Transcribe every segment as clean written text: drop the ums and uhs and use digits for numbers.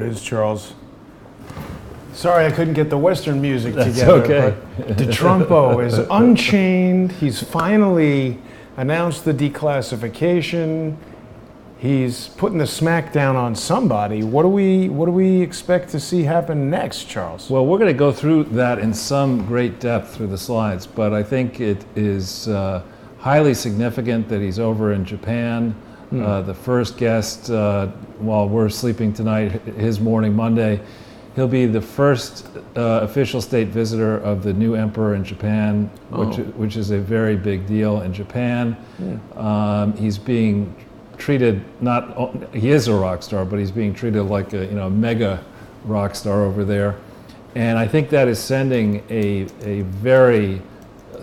is, Charles. Sorry I couldn't get the Western music That's together. okay. But DTRUMPO is unchained. He's finally announced the declassification. He's putting the smackdown on somebody. What do we expect to see happen next, Charles? Well, we're going to go through that in some great depth through the slides, but I think it is highly significant that he's over in Japan. The first guest, while we're sleeping tonight, his morning Monday, he'll be the first official state visitor of the new emperor in Japan, which is a very big deal in Japan. He's being treated, he is a rock star, but he's being treated like a mega rock star over there. And I think that is sending a very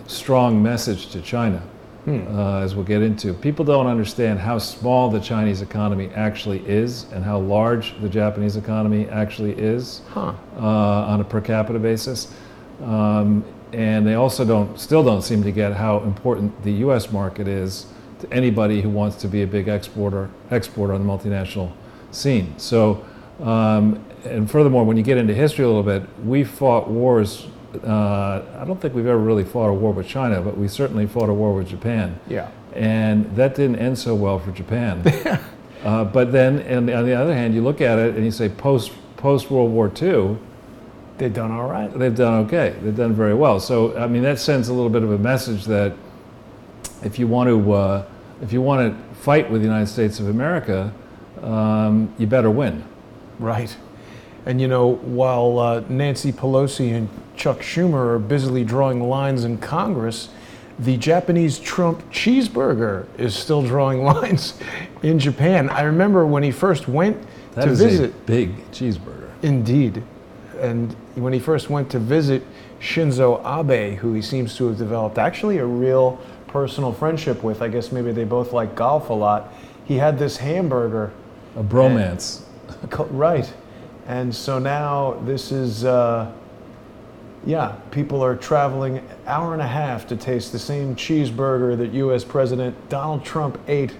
strong message to China, as we'll get into. People don't understand how small the Chinese economy actually is and how large the Japanese economy actually is on a per capita basis. And they also still don't seem to get how important the US market is to anybody who wants to be a big exporter on the multinational scene. So, and furthermore, when you get into history a little bit, we fought wars. I don't think we've ever really fought a war with China, but we certainly fought a war with Japan. Yeah. And that didn't end so well for Japan. But then, and on the other hand, you look at it and you say post World War II, they've done all right. They've done okay. They've done very well. So, I mean, that sends a little bit of a message that if you want to fight with the United States of America, you better win. Right. And while Nancy Pelosi and Chuck Schumer are busily drawing lines in Congress, the Japanese Trump cheeseburger is still drawing lines in Japan. I remember when he first went to visit. That is a big cheeseburger. Indeed. And when he first went to visit Shinzo Abe, who he seems to have developed actually a real personal friendship with, I guess maybe they both like golf a lot, he had this hamburger. A bromance. Right. And so now this is, people are traveling an hour and a half to taste the same cheeseburger that U.S. President Donald Trump ate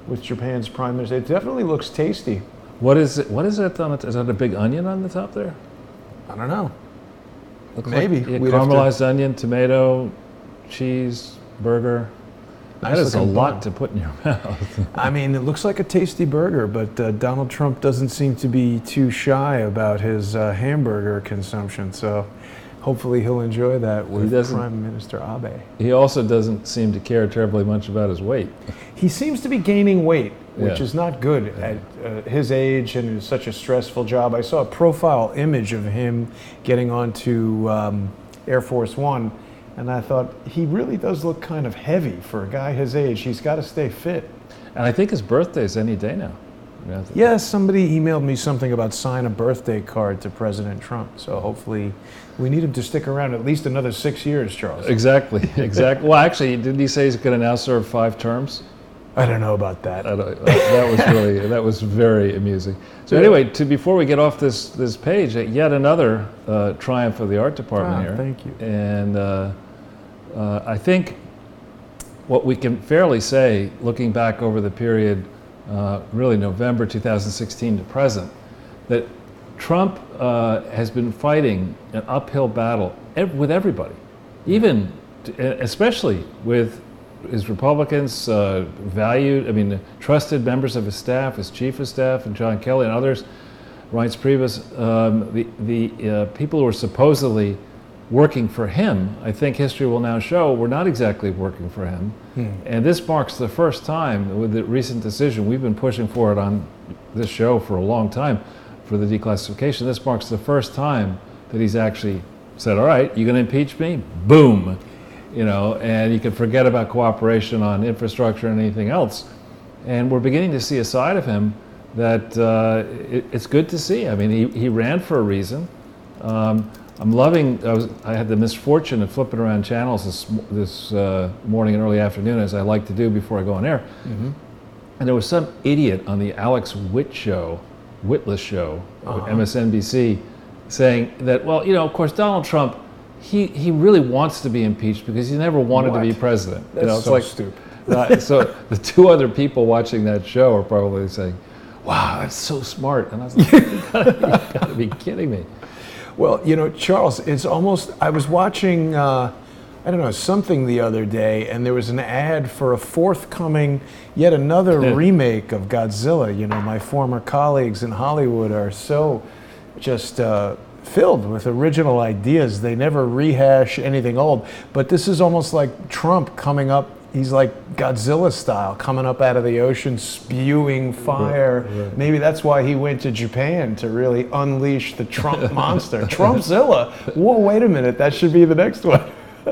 with Japan's Prime Minister. It definitely looks tasty. What is it? What is that on it? Is that a big onion on the top there? I don't know. Looks maybe. Like caramelized onion, tomato, cheese, burger. That is a lot to put in your mouth. I mean, it looks like a tasty burger, but Donald Trump doesn't seem to be too shy about his hamburger consumption. So hopefully he'll enjoy that with Prime Minister Abe. He also doesn't seem to care terribly much about his weight. He seems to be gaining weight, which is not good at his age and it's such a stressful job. I saw a profile image of him getting onto Air Force One, and I thought, he really does look kind of heavy for a guy his age. He's got to stay fit. And I think his birthday's any day now. Yeah, somebody emailed me something about sign a birthday card to President Trump. So hopefully we need him to stick around at least another 6 years, Charles. Exactly. Well, actually, didn't he say he's going to now serve 5 terms? I don't know about that. That was very amusing. So anyway, before we get off this page, yet another triumph of the art department here. Thank you. And I think what we can fairly say, looking back over the period, really November 2016 to present, that Trump has been fighting an uphill battle with everybody, especially with his Republicans, trusted members of his staff, his chief of staff, and John Kelly and others, Reince Priebus, the people who are supposedly working for him, I think history will now show, were not exactly working for him. And this marks the first time with the recent decision. We've been pushing for it on this show for a long time for the declassification. This marks the first time that he's actually said, all right, you're going to impeach me? Boom. And you can forget about cooperation on infrastructure and anything else. And we're beginning to see a side of him that it's good to see. I mean, he ran for a reason. I'm loving, I had the misfortune of flipping around channels this morning and early afternoon, as I like to do before I go on air. And there was some idiot on the Alex Witless show, MSNBC, saying that, well, of course, Donald Trump, he really wants to be impeached because he never wanted to be president. That's so stupid. So the 2 other people watching that show are probably saying, wow, that's so smart. And I was like, you gotta be kidding me. Well, you know, Charles, it's almost, I was watching, I don't know, something the other day, and there was an ad for a forthcoming, yet another remake of Godzilla. You know, my former colleagues in Hollywood are so just filled with original ideas. They never rehash anything old. But this is almost like Trump coming up. He's like Godzilla style, coming up out of the ocean, spewing fire. Right. Maybe that's why he went to Japan, to really unleash the Trump monster. Trumpzilla. Whoa, wait a minute. That should be the next one.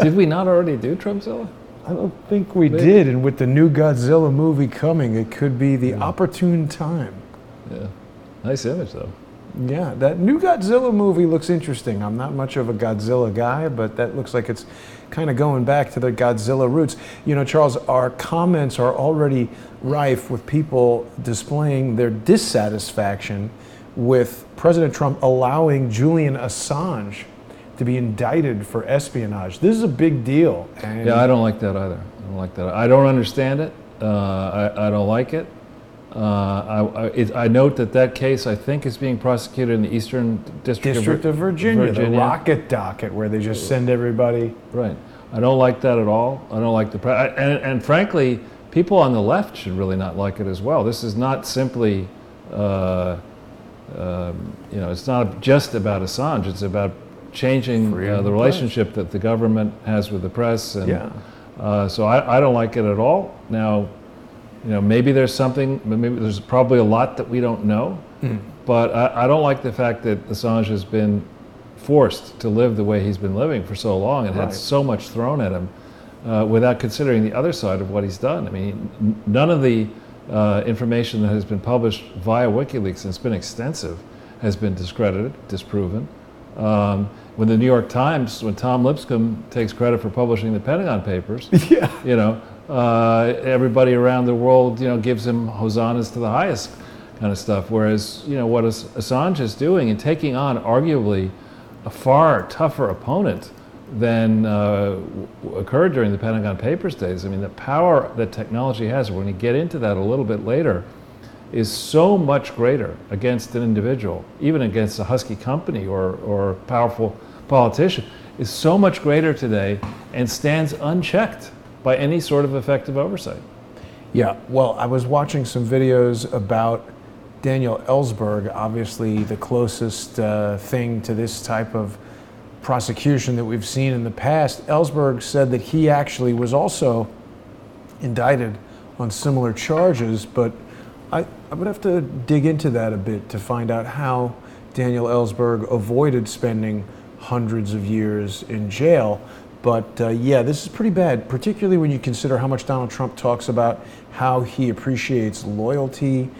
Did we not already do Trumpzilla? I don't think we did. And with the new Godzilla movie coming, it could be the opportune time. Yeah. Nice image, though. Yeah, that new Godzilla movie looks interesting. I'm not much of a Godzilla guy, but that looks like it's kind of going back to the Godzilla roots. You know, Charles, our comments are already rife with people displaying their dissatisfaction with President Trump allowing Julian Assange to be indicted for espionage. This is a big deal. And yeah, I don't like that either. I don't like that. I don't understand it. I don't like it. I note that case, I think, is being prosecuted in the Eastern District of Virginia, the rocket docket, where they just send everybody. Right. I don't like that at all. I don't like the and frankly, people on the left should really not like it as well. This is not simply, you know, it's not just about Assange. It's about changing the relationship that the government has with the press. And so I don't like it at all. Now, you know, maybe there's something, maybe there's probably a lot that we don't know, but I don't like the fact that Assange has been forced to live the way he's been living for so long and had so much thrown at him without considering the other side of what he's done. I mean, none of the information that has been published via WikiLeaks, and it's been extensive, has been discredited, disproven. When the New York Times, when Tom Lipscomb takes credit for publishing the Pentagon Papers, you know, everybody around the world, you know, gives him hosannas to the highest kind of stuff. Whereas, you know, what Assange is doing and taking on arguably a far tougher opponent than occurred during the Pentagon Papers days. I mean, the power that technology has, we're going to get into that a little bit later, is so much greater against an individual, even against a husky company or powerful politician, is so much greater today and stands unchecked by any sort of effective oversight. Yeah, well, I was watching some videos about Daniel Ellsberg, obviously the closest thing to this type of prosecution that we've seen in the past. Ellsberg said that he actually was also indicted on similar charges, but I would have to dig into that a bit to find out how Daniel Ellsberg avoided spending hundreds of years in jail. But yeah, this is pretty bad, particularly when you consider how much Donald Trump talks about how he appreciates loyalty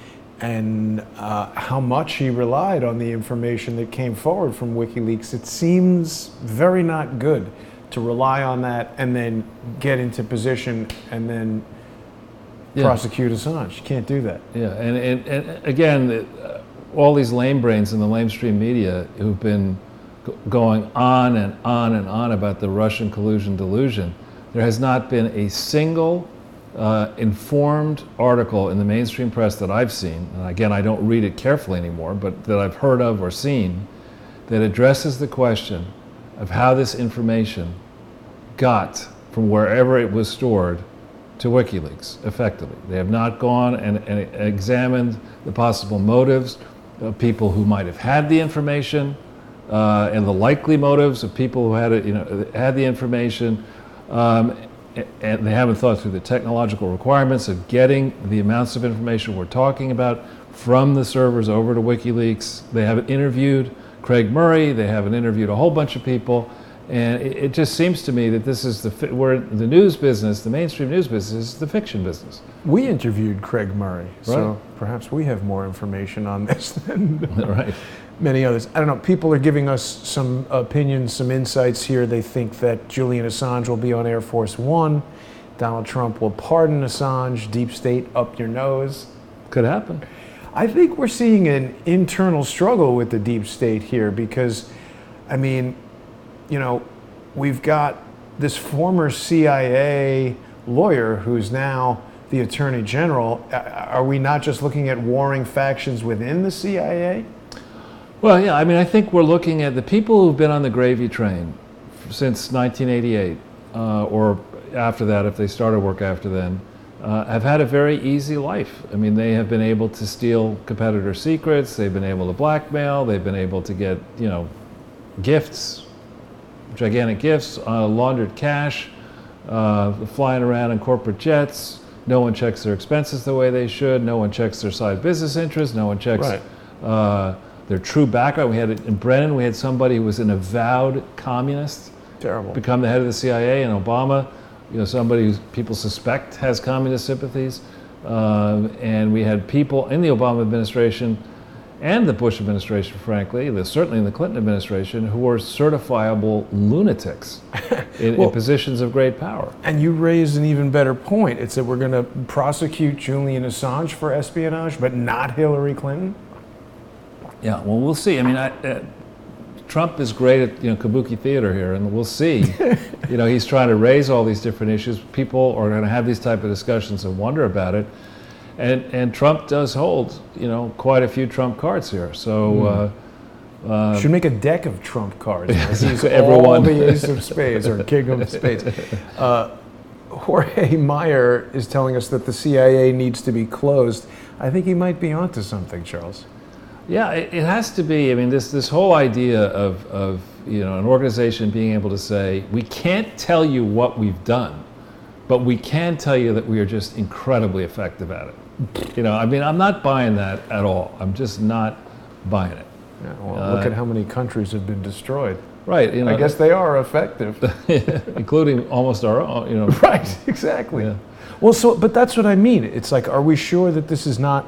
and how much he relied on the information that came forward from WikiLeaks. It seems very not good to rely on that and then get into position and then prosecute Assange. You can't do that. Yeah, and again, all these lame brains in the lamestream media who've been going on and on and on about the Russian collusion delusion, there has not been a single informed article in the mainstream press that I've seen, and again, I don't read it carefully anymore, but that I've heard of or seen, that addresses the question of how this information got from wherever it was stored to WikiLeaks effectively. They have not gone and examined the possible motives of people who might have had the information, and the likely motives of people who had the information, and they haven't thought through the technological requirements of getting the amounts of information we're talking about from the servers over to WikiLeaks. They haven't interviewed Craig Murray. They haven't interviewed a whole bunch of people, and it just seems to me that this is the news business, the mainstream news business, is the fiction business. We interviewed Craig Murray, so perhaps we have more information on this than many others. I don't know, people are giving us some opinions, some insights here. They think that Julian Assange will be on Air Force One, Donald Trump will pardon Assange, deep state up your nose. Could happen. I think we're seeing an internal struggle with the deep state here because, I mean, you know, we've got this former CIA lawyer who's now the Attorney General, are we not just looking at warring factions within the CIA? Well, yeah, I mean, I think we're looking at the people who've been on the gravy train since 1988, or after that, if they started work after then, have had a very easy life. I mean, they have been able to steal competitor secrets, they've been able to blackmail, they've been able to get, gifts, gigantic gifts, laundered cash, flying around in corporate jets. No one checks their expenses the way they should. No one checks their side business interests. No one checks their true background. We had in Brennan, we had somebody who was an avowed communist. Terrible. Become the head of the CIA, and Obama, somebody who people suspect has communist sympathies. And we had people in the Obama administration and the Bush administration, frankly, certainly in the Clinton administration, who were certifiable lunatics in positions of great power. And you raised an even better point. It's that we're going to prosecute Julian Assange for espionage, but not Hillary Clinton? Yeah, well, we'll see. I mean, Trump is great at kabuki theater here, and we'll see. He's trying to raise all these different issues. People are going to have these type of discussions and wonder about it. And Trump does hold, quite a few Trump cards here. So should make a deck of Trump cards. He's everyone. All the ace of spades or king of spades. Jorge Meyer is telling us that the CIA needs to be closed. I think he might be onto something, Charles. Yeah, it has to be. I mean, this whole idea of an organization being able to say, we can't tell you what we've done, but we can tell you that we are just incredibly effective at it. I mean, I'm not buying that at all. I'm just not buying it. Yeah, well, look at how many countries have been destroyed. Right. I guess they are effective. Including almost our own, Right, exactly. Yeah. Well, but that's what I mean. It's like, are we sure that this is not,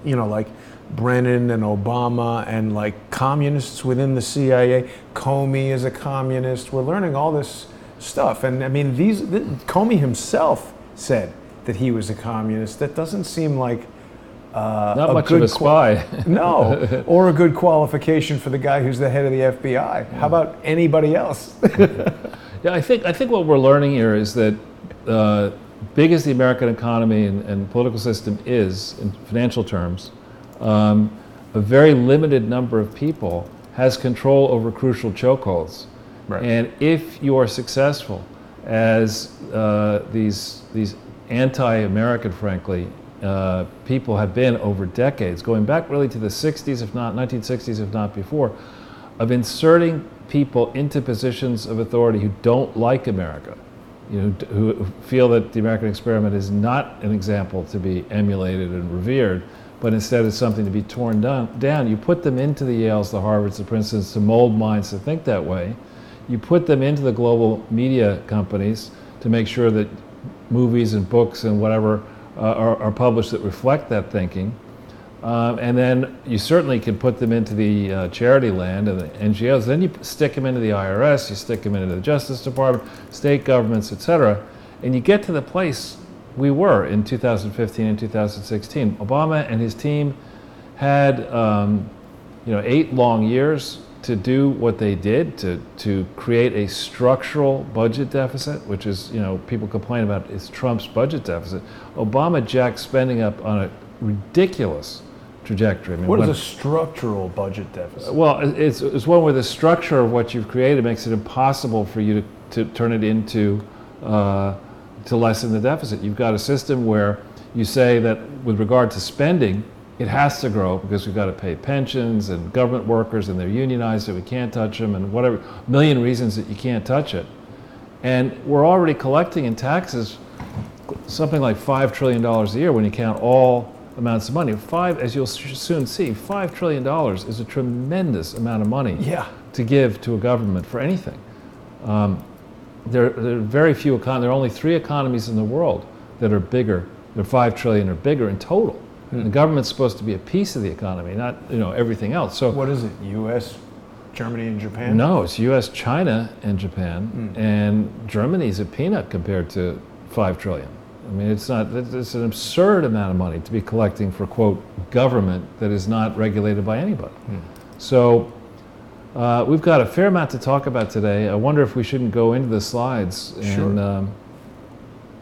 like Brennan and Obama and like communists within the CIA? Comey is a communist. We're learning all this stuff. And I mean, Comey himself said that he was a communist. That doesn't seem like not much of a spy. No, or a good qualification for the guy who's the head of the FBI. How about anybody else? Yeah, I think what we're learning here is that big as the American economy and political system is in financial terms, a very limited number of people has control over crucial chokeholds. Right. And if you are successful, as these anti-American, frankly, people have been over decades, going back really to the 60s, if not 1960s, if not before, of inserting people into positions of authority who don't like America, who feel that the American experiment is not an example to be emulated and revered, but instead it's something to be torn down. You put them into the Yales, the Harvards, the Princetons to mold minds to think that way. You put them into the global media companies to make sure that movies and books and whatever are published that reflect that thinking. And then you certainly can put them into the charity land and the NGOs. Then you stick them into the IRS, you stick them into the Justice Department, state governments, etc. And you get to the place we were in 2015 and 2016. Obama and his team had 8 long years to do what they did, to create a structural budget deficit, which is, people complain about is Trump's budget deficit. Obama jacked spending up on a ridiculous trajectory. I mean, what is a structural budget deficit? Well, it's one where the structure of what you've created makes it impossible for you to turn it into, to lessen the deficit. You've got a system where you say that with regard to spending, it has to grow because we've got to pay pensions and government workers and they're unionized so we can't touch them and whatever, a million reasons that you can't touch it. And we're already collecting in taxes something like $5 trillion a year when you count all amounts of money. As you'll soon see, $5 trillion is a tremendous amount of money to give to a government for anything. There are very few there are only 3 economies in the world that are bigger, they're 5 trillion or bigger in total. And the government's supposed to be a piece of the economy, not everything else. So what is it? U.S., Germany, and Japan? No, it's U.S., China, and Japan. And Germany's a peanut compared to 5 trillion. I mean, it's an absurd amount of money to be collecting for, quote, government that is not regulated by anybody. So we've got a fair amount to talk about today. I wonder if we shouldn't go into the slides. And, sure.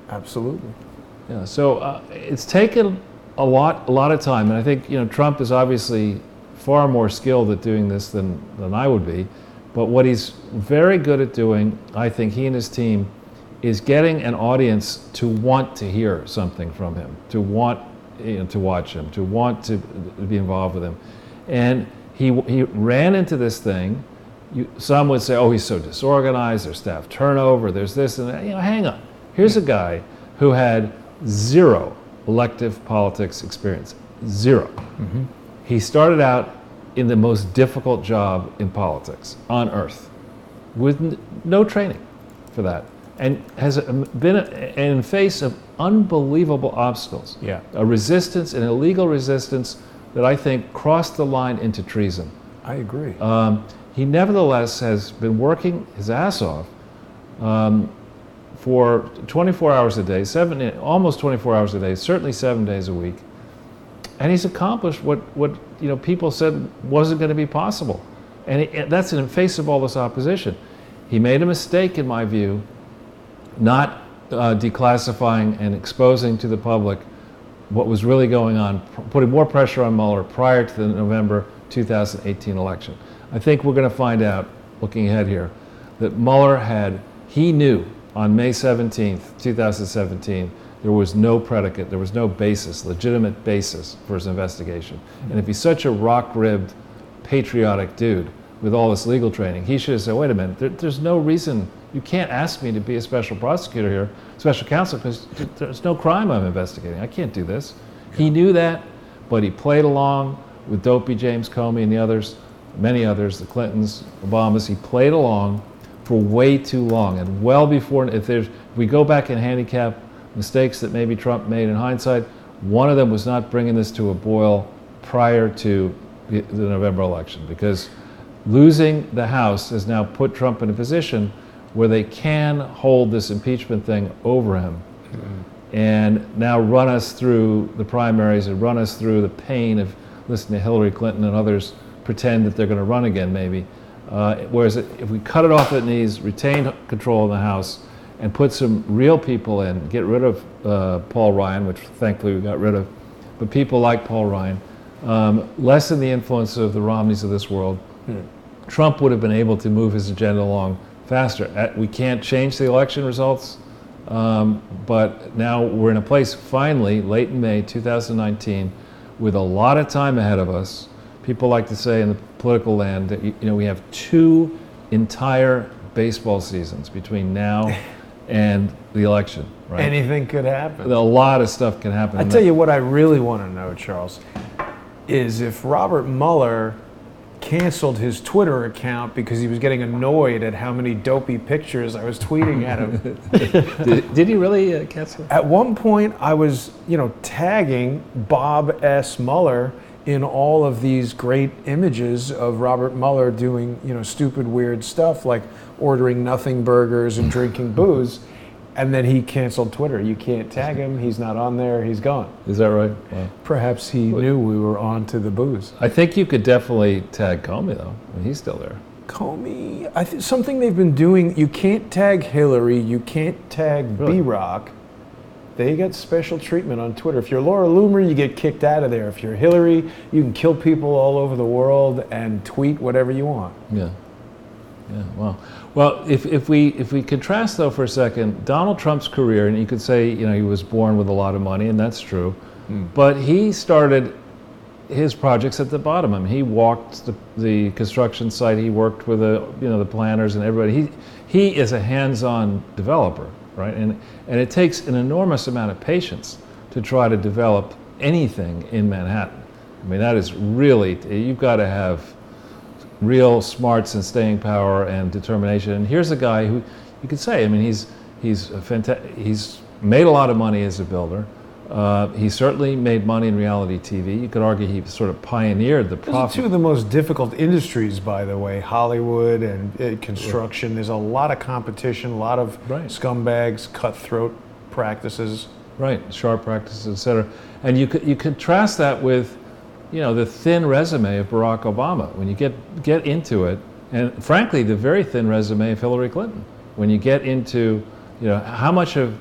Absolutely. Yeah. So it's taken a lot of time, and I think Trump is obviously far more skilled at doing this than I would be. But what he's very good at doing, I think he and his team, is getting an audience to want to hear something from him, to want to watch him, to want to be involved with him. And he ran into this thing. Some would say, oh, he's so disorganized, there's staff turnover, there's this and that. Hang on. Here's a guy who had zero elective politics experience. Zero. Mm-hmm. He started out in the most difficult job in politics on earth with no training for that, and has been in face of unbelievable obstacles. Yeah. A resistance, an illegal resistance that I think crossed the line into treason. I agree. He nevertheless has been working his ass off for 24 hours a day, almost 24 hours a day, certainly 7 days a week. And he's accomplished what people said wasn't going to be possible. And that's in the face of all this opposition. He made a mistake, in my view, not declassifying and exposing to the public what was really going on, putting more pressure on Mueller prior to the November 2018 election. I think we're going to find out, looking ahead here, that Mueller he knew on May 17th, 2017, there was no predicate, there was no legitimate basis for his investigation. And if he's such a rock-ribbed, patriotic dude with all this legal training, he should have said, wait a minute, there's no reason, you can't ask me to be a special prosecutor here, special counsel, because there's no crime I'm investigating. I can't do this. He knew that, but he played along with dopey James Comey and the others, many others, the Clintons, Obamas. He played along for way too long, and well before, if we go back and handicap mistakes that maybe Trump made in hindsight, one of them was not bringing this to a boil prior to the November election, because losing the House has now put Trump in a position where they can hold this impeachment thing over him and now run us through the primaries and run us through the pain of listening to Hillary Clinton and others pretend that they're going to run again, maybe. Whereas if we cut it off at knees, retain control of the House, and put some real people in, get rid of Paul Ryan, which thankfully we got rid of, but people like Paul Ryan, lessen the influence of the Romneys of this world, Trump would have been able to move his agenda along faster. We can't change the election results, but now we're in a place finally, late in May 2019, with a lot of time ahead of us. People like to say in the political land that we have 2 entire baseball seasons between now and the election, right? Anything could happen. A lot of stuff can happen. I tell you what I really want to know, Charles, is if Robert Mueller canceled his Twitter account because he was getting annoyed at how many dopey pictures I was tweeting at him. Did he really cancel? At one point, I was, tagging Bob S. Mueller in all of these great images of Robert Mueller doing, stupid, weird stuff like ordering nothing burgers and drinking booze. And then he canceled Twitter. You can't tag him. He's not on there. He's gone. Is that right? Wow. Perhaps he knew we were on to the booze. I think you could definitely tag Comey, though. I mean, he's still there. Comey, something they've been doing, you can't tag Hillary, you can't tag B-Rock. They get special treatment on Twitter. If you're Laura Loomer, you get kicked out of there. If you're Hillary, you can kill people all over the world and tweet whatever you want. Yeah. Yeah, wow. Well, if we contrast, though, for a second, Donald Trump's career, and you could say, he was born with a lot of money, and that's true, but he started his projects at the bottom. I mean, he walked the construction site, he worked with the planners and everybody. He is a hands-on developer, right? And it takes an enormous amount of patience to try to develop anything in Manhattan. I mean, that is really, you've got to have real smarts and staying power and determination. And here's a guy who you could say, I mean, he's made a lot of money as a builder. He certainly made money in reality TV. You could argue he sort of pioneered the profit. Those are 2 of the most difficult industries, by the way, Hollywood and construction. There's a lot of competition, a lot of scumbags, cutthroat practices. Right, sharp practices, et cetera. And you contrast that with the thin resume of Barack Obama. When you get into it, and frankly, the very thin resume of Hillary Clinton. When you get into, how much of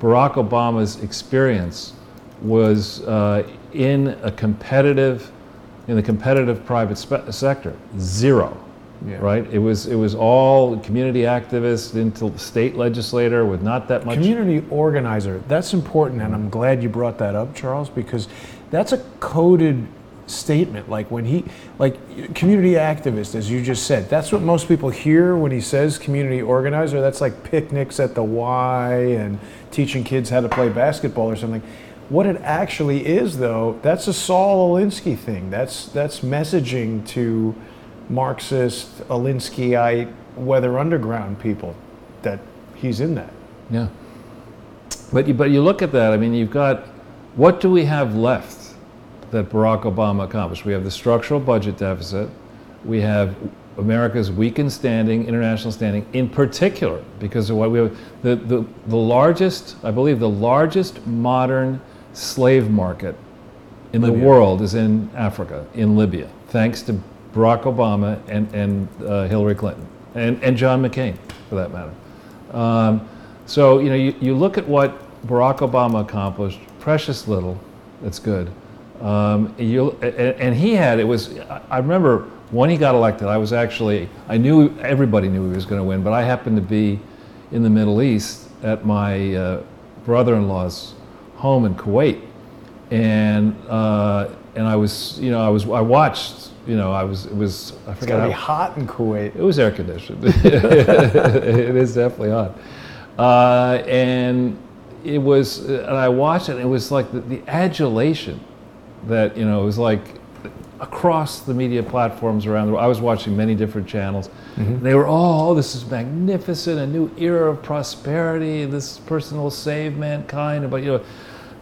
Barack Obama's experience was in the competitive private sector? Zero. Yeah. Right? It was all community activist into state legislator with not that much. Community organizer. That's important, and I'm glad you brought that up, Charles, because that's a coded statement. Like community activist, as you just said, that's what most people hear when he says community organizer. That's like picnics at the Y and teaching kids how to play basketball or something. What it actually is, though, that's a Saul Alinsky thing. That's messaging to Marxist, Alinskyite, Weather Underground people, that he's in that. Yeah. But you look at that, I mean, you've got, what do we have left that Barack Obama accomplished? We have the structural budget deficit. We have America's weakened standing, international standing, in particular, because of what we have, the largest, I believe the largest modern slave market in the world is in Africa, in Libya, thanks to Barack Obama and Hillary Clinton and John McCain, for that matter. So you look at what Barack Obama accomplished, precious little. That's good. And he had, I remember when he got elected, I knew everybody knew he was going to win, but I happened to be in the Middle East at my brother-in-law's home in Kuwait, and I watched. I forgot. It's gotta be hot in Kuwait. It was air conditioned. It is definitely hot. And it was, and I watched it, and it was like the adulation that, it was like across the media platforms around the world. I was watching many different channels. Mm-hmm. They were all, oh, this is magnificent, a new era of prosperity, this person will save mankind. But,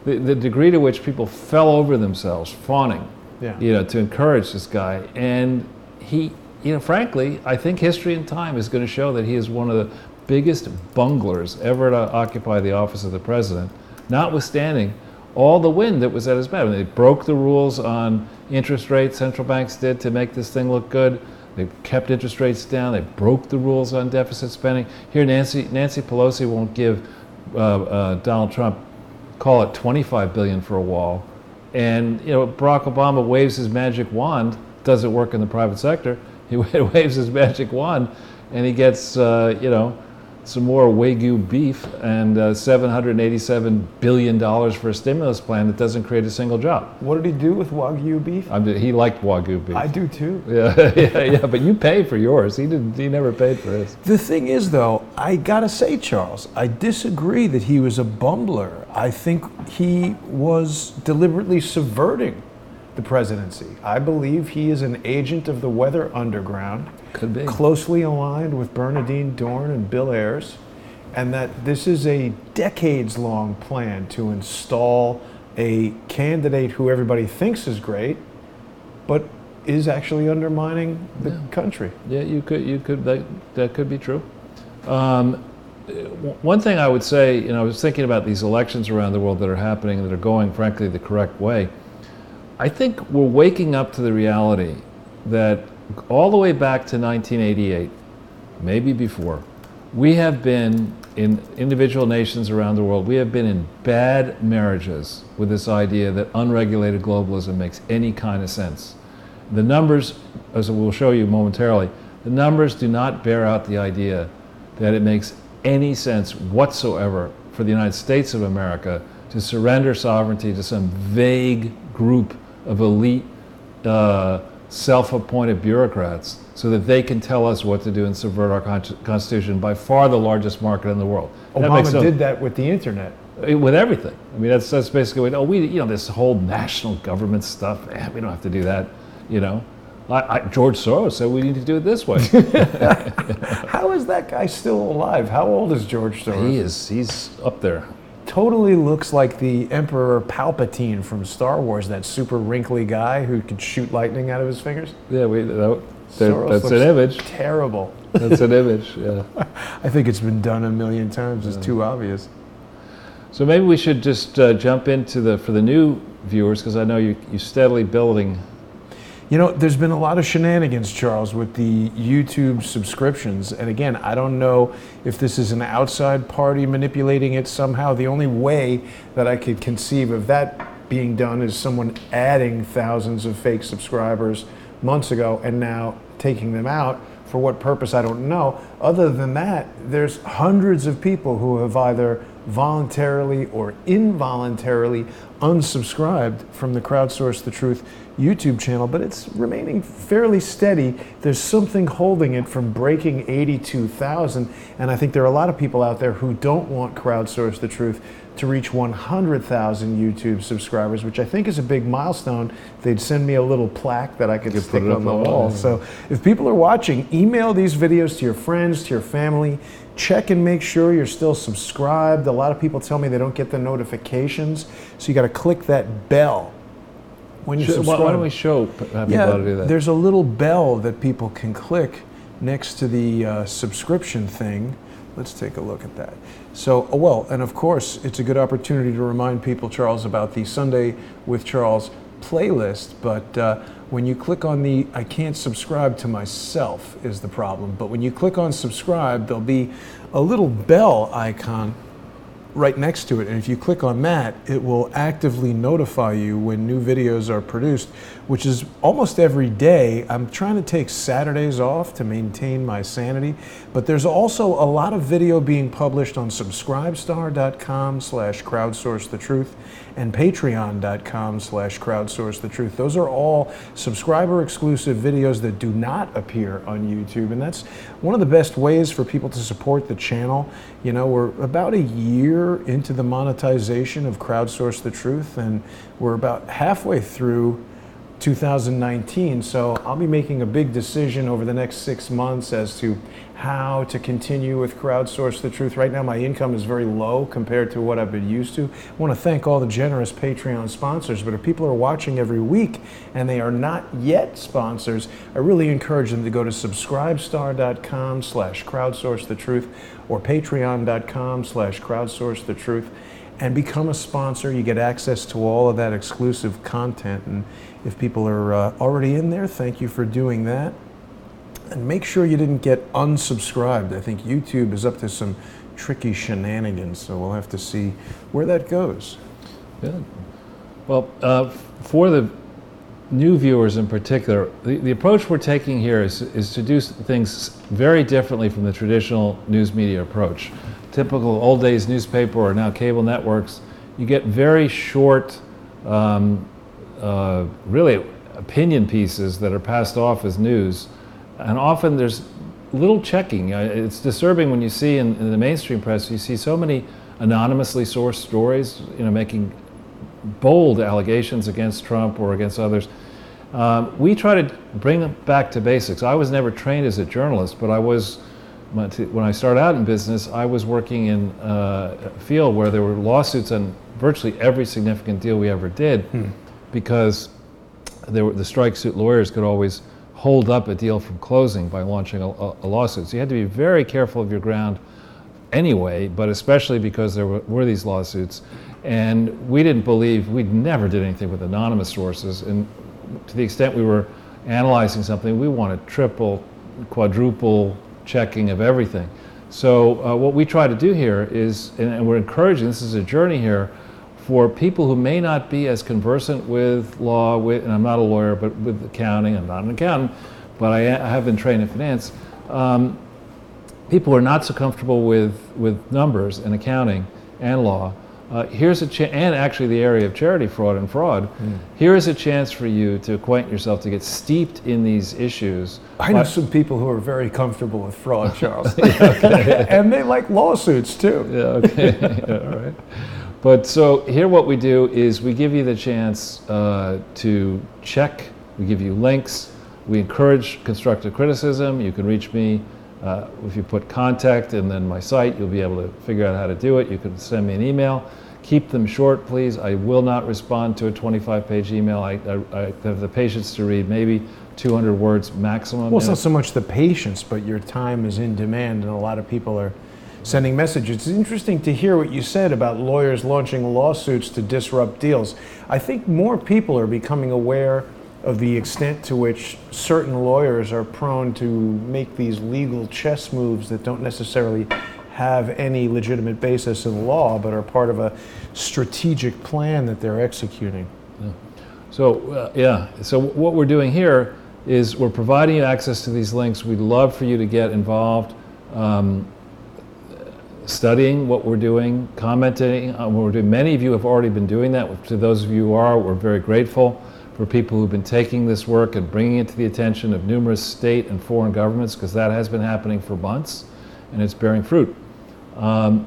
the degree to which people fell over themselves, fawning, to encourage this guy. And he, frankly, I think history and time is going to show that he is one of the biggest bunglers ever to occupy the office of the president, notwithstanding all the wind that was at his back. I mean, they broke the rules on interest rates, central banks did, to make this thing look good. They kept interest rates down. They broke the rules on deficit spending. Here, Nancy Pelosi won't give Donald Trump, call it $25 billion for a wall. And Barack Obama waves his magic wand. Doesn't work in the private sector. He waves his magic wand, and he gets some more Wagyu beef and $787 billion for a stimulus plan that doesn't create a single job. What did he do with Wagyu beef? He liked Wagyu beef. I do too. Yeah, but you paid for yours. He didn't. He never paid for his. The thing is, though, I gotta say, Charles, I disagree that he was a bumbler. I think he was deliberately subverting the presidency. I believe he is an agent of the Weather Underground. Could be. Closely aligned with Bernardine Dohrn and Bill Ayers, and that this is a decades-long plan to install a candidate who everybody thinks is great, but is actually undermining the country. Yeah, that could be true. One thing I would say, I was thinking about these elections around the world that are happening that are going, frankly, the correct way. I think we're waking up to the reality that all the way back to 1988, maybe before, we have been in individual nations around the world, we have been in bad marriages with this idea that unregulated globalism makes any kind of sense. The numbers, as we'll show you momentarily, the numbers do not bear out the idea that it makes any sense whatsoever for the United States of America to surrender sovereignty to some vague group of elite self-appointed bureaucrats so that they can tell us what to do and subvert our Constitution, by far the largest market in the world. Obama did that with the internet. With everything. I mean, that's basically what, this whole national government stuff, we don't have to do that, George Soros said we need to do it this way. How is that guy still alive? How old is George Soros? He's up there. Totally looks like the Emperor Palpatine from Star Wars, that super wrinkly guy who could shoot lightning out of his fingers. Yeah, that's an image. Terrible. That's an image, yeah. I think it's been done a million times. It's too obvious. So maybe we should just jump into for the new viewers, because I know you're steadily building. You know, there's been a lot of shenanigans, Charles, with the YouTube subscriptions. And again, I don't know if this is an outside party manipulating it somehow. The only way that I could conceive of that being done is someone adding thousands of fake subscribers months ago and now taking them out. For what purpose, I don't know. Other than that, there's hundreds of people who have either voluntarily or involuntarily unsubscribed from the Crowdsource the Truth YouTube channel, but it's remaining fairly steady. There's something holding it from breaking 82,000, and I think there are a lot of people out there who don't want Crowdsource the Truth to reach 100,000 YouTube subscribers, which I think is a big milestone. They'd send me a little plaque that I could stick on the wall. So if people are watching, email these videos to your friends, to your family. Check and make sure you're still subscribed. A lot of people tell me they don't get the notifications, so you got to click that bell when you subscribe. Why don't we show people how to do that? There's a little bell that people can click next to the subscription thing. Let's take a look at that. So, well, and of course, it's a good opportunity to remind people, Charles, about the Sunday with Charles playlist, but when you click on the I can't subscribe to myself is the problem, but when you click on subscribe, there'll be a little bell icon right next to it, and if you click on that, it will actively notify you when new videos are produced, which is almost every day. I'm trying to take Saturdays off to maintain my sanity, but there's also a lot of video being published on subscribestar.com/crowdsourcethetruth and patreon.com/crowdsourcethetruth. Those are all subscriber exclusive videos that do not appear on YouTube, and that's one of the best ways for people to support the channel. You know, we're about a year into the monetization of Crowdsource the Truth, and we're about halfway through 2019, so I'll be making a big decision over the next 6 months as to how to continue with Crowdsource the Truth. Right now my income is very low compared to what I've been used to. I want to thank all the generous Patreon sponsors, but if people are watching every week and they are not yet sponsors, I really encourage them to go to subscribestar.com/crowdsourcethetruth or patreon.com/crowdsourcethetruth and become a sponsor. You get access to all of that exclusive content, and if people are already in there, thank you for doing that. And make sure you didn't get unsubscribed. I think YouTube is up to some tricky shenanigans, so we'll have to see where that goes. Good. Well, for the new viewers in particular, the approach we're taking here is to do things very differently from the traditional news media approach. Typical old days newspaper or now cable networks, you get very short, really opinion pieces that are passed off as news. And often there's little checking. It's disturbing when you see in the mainstream press, you see so many anonymously sourced stories, you know, making bold allegations against Trump or against others. We try to bring them back to basics. I was never trained as a journalist, but when I started out in business, I was working in a field where there were lawsuits on virtually every significant deal we ever did, because the strike suit lawyers could always hold up a deal from closing by launching a lawsuit. So you had to be very careful of your ground anyway, but especially because there were these lawsuits. And we never did anything with anonymous sources. And to the extent we were analyzing something, we wanted triple, quadruple checking of everything. So what we try to do here is, and we're encouraging, this is a journey here, for people who may not be as conversant with law, and I'm not a lawyer, but with accounting. I'm not an accountant, but I have been trained in finance. People who are not so comfortable with numbers and accounting and law, here's a chance, and actually the area of charity fraud and fraud, here is a chance for you to acquaint yourself, to get steeped in these issues. I know some people who are very comfortable with fraud, Charles. Okay. And they like lawsuits too. Yeah, okay, yeah, all right. But so here what we do is we give you the chance to check, we give you links, we encourage constructive criticism. You can reach me if you put contact and then my site, you'll be able to figure out how to do it. You can send me an email. Keep them short, please. I will not respond to a 25-page email. I have the patience to read maybe 200 words maximum. Well, it's not so much the patience, but your time is in demand, and a lot of people are sending messages. It's interesting to hear what you said about lawyers launching lawsuits to disrupt deals. I think more people are becoming aware of the extent to which certain lawyers are prone to make these legal chess moves that don't necessarily have any legitimate basis in law, but are part of a strategic plan that they're executing. Yeah. So, so what we're doing here is we're providing you access to these links. We'd love for you to get involved, studying what we're doing, commenting on what we're doing. Many of you have already been doing that. To those of you who are, we're very grateful for people who've been taking this work and bringing it to the attention of numerous state and foreign governments, because that has been happening for months, and it's bearing fruit. Of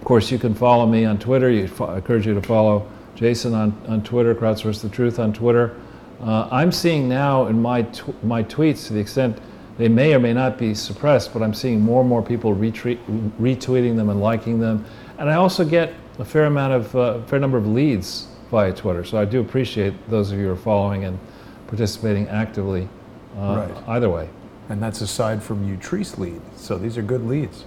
course, you can follow me on Twitter. I encourage you to follow Jason on Twitter, Crowdsource the Truth on Twitter. I'm seeing now in my tweets, to the extent they may or may not be suppressed, but I'm seeing more and more people retweeting them and liking them. And I also get a fair number of leads via Twitter. So I do appreciate those of you who are following and participating actively either way. And that's aside from Utrice lead. So these are good leads.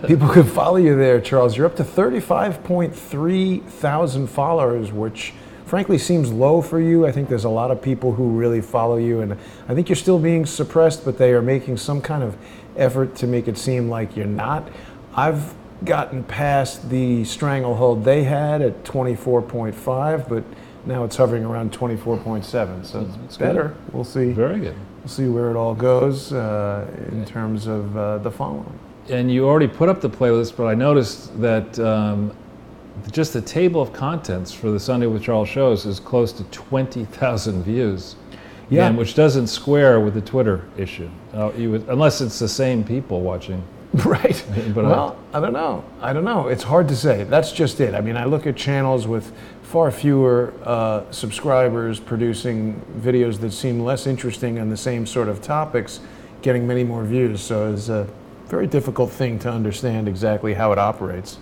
People can follow you there, Charles. You're up to 35.3 thousand followers, which frankly seems low for you. I think there's a lot of people who really follow you, and I think you're still being suppressed, but they are making some kind of effort to make it seem like you're not. I've gotten past the stranglehold they had at 24.5, but now it's hovering around 24.7, so it's better. Good. We'll see. Very good. We'll see where it all goes in terms of the following. And you already put up the playlist, but I noticed that just the table of contents for the Sunday with Charles shows is close to 20,000 views. Yeah. And which doesn't square with the Twitter issue, unless it's the same people watching. Right. But well, I don't know. I don't know. It's hard to say. That's just it. I mean, I look at channels with far fewer subscribers producing videos that seem less interesting on the same sort of topics, getting many more views. So it's a very difficult thing to understand exactly how it operates.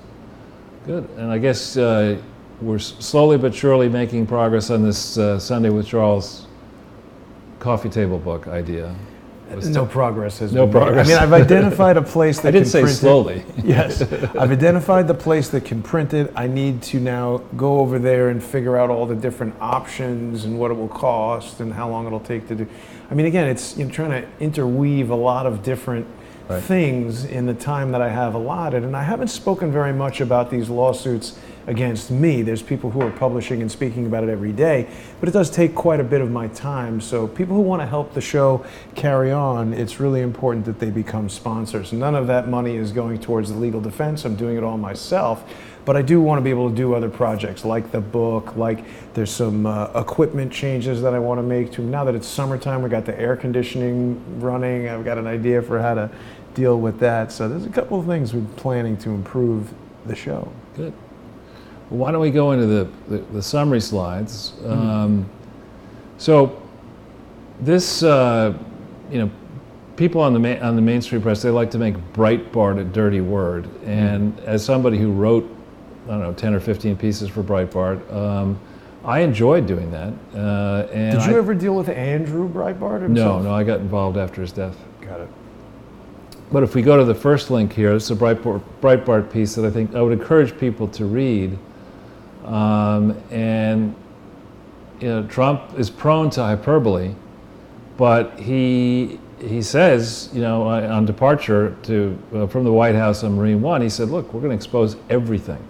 Good. And I guess we're slowly but surely making progress on this Sunday with Charles coffee table book idea. No progress has no been progress. made. I mean, I've identified a place that I did can say print slowly. It. Yes, I've identified the place that can print it. I need to now go over there and figure out all the different options and what it will cost and how long it'll take to do. I mean, again, it's trying to interweave a lot of different things in the time that I have allotted, and I haven't spoken very much about these lawsuits against me. There's people who are publishing and speaking about it every day, but it does take quite a bit of my time. So people who want to help the show carry on, it's really important that they become sponsors. None of that money is going towards the legal defense. I'm doing it all myself, but I do want to be able to do other projects like the book, like there's some equipment changes that I want to make to. Now that it's summertime, we got the air conditioning running. I've got an idea for how to deal with that. So there's a couple of things we're planning to improve the show. Good. Well, why don't we go into the summary slides? So this, people on the mainstream press, they like to make Breitbart a dirty word. And as somebody who wrote, I don't know, 10 or 15 pieces for Breitbart, I enjoyed doing that. And did you ever deal with Andrew Breitbart himself? No, I got involved after his death. Got it. But if we go to the first link here, it's a Breitbart piece that I think I would encourage people to read. And Trump is prone to hyperbole, but he says, on departure from the White House on Marine One, he said, "Look, we're going to expose everything."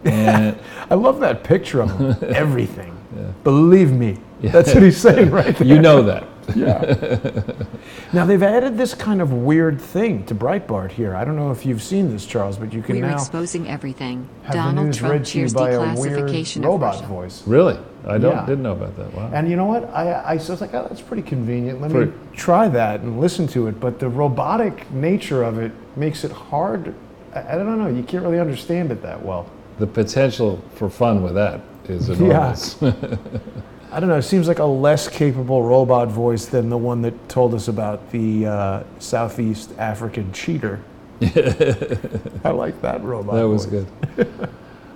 And I love that picture of him. Everything. Yeah. Believe me. Yeah. That's what he's saying right there. You know that. Yeah. Now they've added this kind of weird thing to Breitbart here. I don't know if you've seen this, Charles, but you can now exposing everything. Have Donald the news Trump read to you cheers by a declassification weird of robot Russia. voice. Really? I didn't know about that. Wow. And you know what? I was like, oh, that's pretty convenient. Let me try that and listen to it. But the robotic nature of it makes it hard. I don't know. You can't really understand it that well. The potential for fun with that is enormous. Yeah. I don't know, it seems like a less capable robot voice than the one that told us about the Southeast African cheater. I like that robot That was voice. good.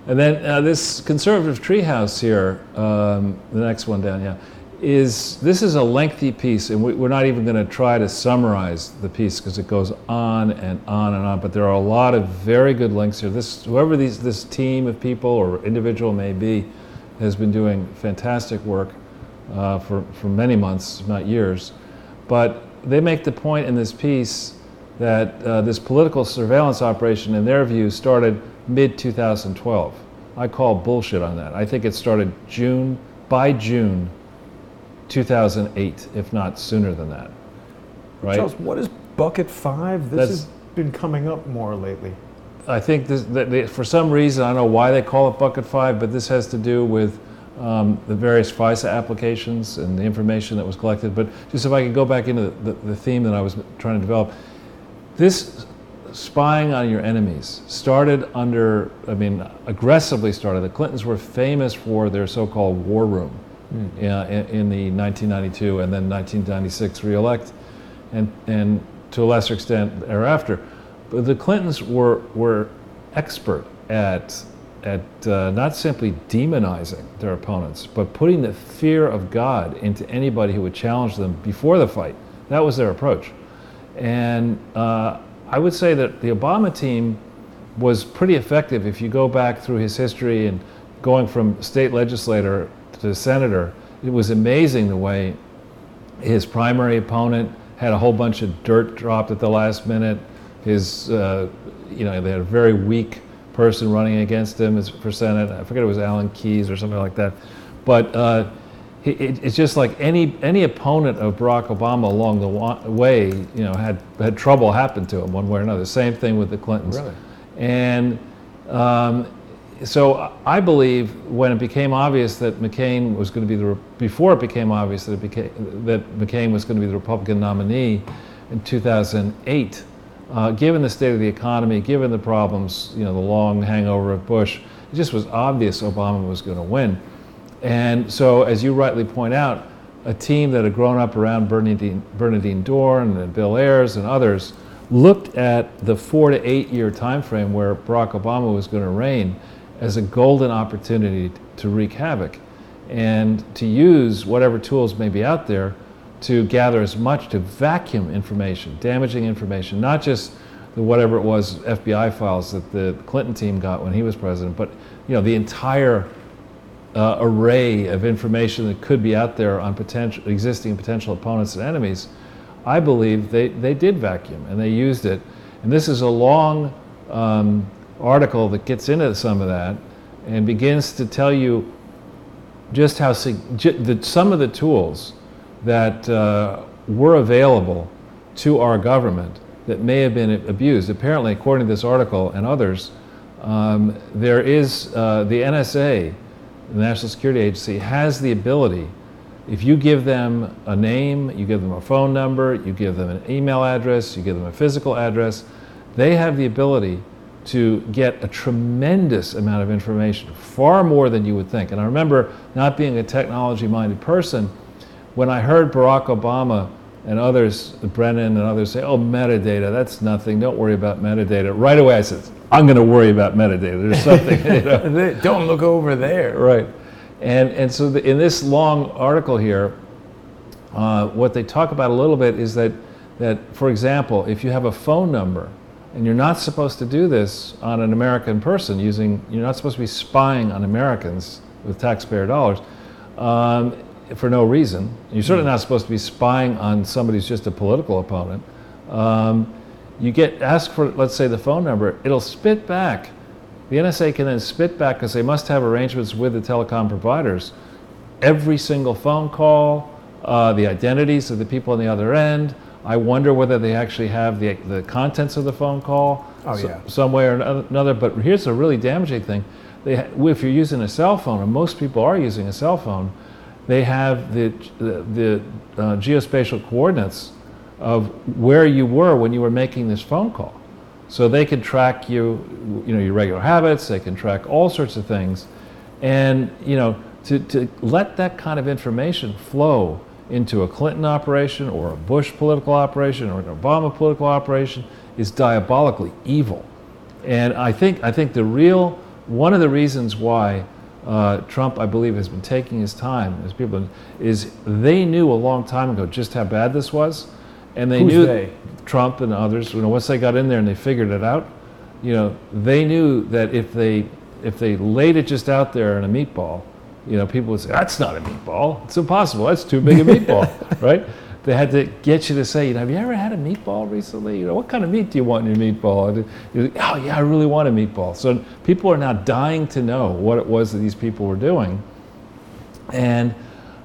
And then this conservative treehouse here, the next one down, this is a lengthy piece, and we're not even going to try to summarize the piece because it goes on and on and on, but there are a lot of very good links here. Whoever this team of people or individual may be has been doing fantastic work. for many months, if not years. But they make the point in this piece that this political surveillance operation, in their view, started mid-2012. I call bullshit on that. I think it started by June 2008, if not sooner than that. Right? Charles, what is Bucket 5? This has been coming up more lately. I think for some reason, I don't know why they call it Bucket 5, but this has to do with the various FISA applications and the information that was collected. But just if I could go back into the theme that I was trying to develop, this spying on your enemies started aggressively started. The Clintons were famous for their so-called war room in the 1992 and then 1996 re-elect, and to a lesser extent thereafter. But the Clintons were expert at not simply demonizing their opponents, but putting the fear of God into anybody who would challenge them before the fight. That was their approach. And I would say that the Obama team was pretty effective. If you go back through his history and going from state legislator to senator, it was amazing the way his primary opponent had a whole bunch of dirt dropped at the last minute. They had a very weak person running against him for Senate. I forget, it was Alan Keyes or something like that. But it's just like any opponent of Barack Obama along the way, had trouble happen to him one way or another. Same thing with the Clintons. Really? And so I believe when it became obvious that McCain was going to be before it became obvious that McCain was going to be the Republican nominee in 2008, given the state of the economy, given the problems, the long hangover of Bush, it just was obvious Obama was going to win. And so, as you rightly point out, a team that had grown up around Bernardine Dohrn and Bill Ayers and others looked at the 4 to 8 year time frame where Barack Obama was going to reign as a golden opportunity to wreak havoc and to use whatever tools may be out there to gather as much, to vacuum information, damaging information, not just whatever it was FBI files that the Clinton team got when he was president, but the entire array of information that could be out there on existing potential opponents and enemies. I believe they did vacuum and they used it. And this is a long article that gets into some of that and begins to tell you just how some of the tools that were available to our government that may have been abused. Apparently, according to this article and others, there is the NSA, the National Security Agency, has the ability, if you give them a name, you give them a phone number, you give them an email address, you give them a physical address, they have the ability to get a tremendous amount of information, far more than you would think. And I remember, not being a technology-minded person, when I heard Barack Obama and others, Brennan and others say, oh, metadata, that's nothing, don't worry about metadata. Right away I said, I'm going to worry about metadata. There's something, Don't look over there. Right. And so in this long article here, what they talk about a little bit is that, for example, if you have a phone number, and you're not supposed to do this on an American person you're not supposed to be spying on Americans with taxpayer dollars for no reason. You're certainly not supposed to be spying on somebody who's just a political opponent. You get asked for, let's say, the phone number, it'll spit back. The NSA can then spit back, because they must have arrangements with the telecom providers, every single phone call, the identities of the people on the other end. I wonder whether they actually have the contents of the phone call some way or another. But here's a really damaging thing. If you're using a cell phone, and most people are using a cell phone, they have the geospatial coordinates of where you were when you were making this phone call. So they can track your regular habits, they can track all sorts of things. And, to let that kind of information flow into a Clinton operation or a Bush political operation or an Obama political operation is diabolically evil. And I think one of the reasons why Trump, I believe, has been taking his time, as people, is they knew a long time ago just how bad this was, and Trump and others. Once they got in there and they figured it out, they knew that if they laid it just out there in a meatball, people would say, that's not a meatball. It's impossible. That's too big a meatball, right? They had to get you to say, have you ever had a meatball recently? What kind of meat do you want in your meatball? And you're like, oh yeah, I really want a meatball. So people are now dying to know what it was that these people were doing. And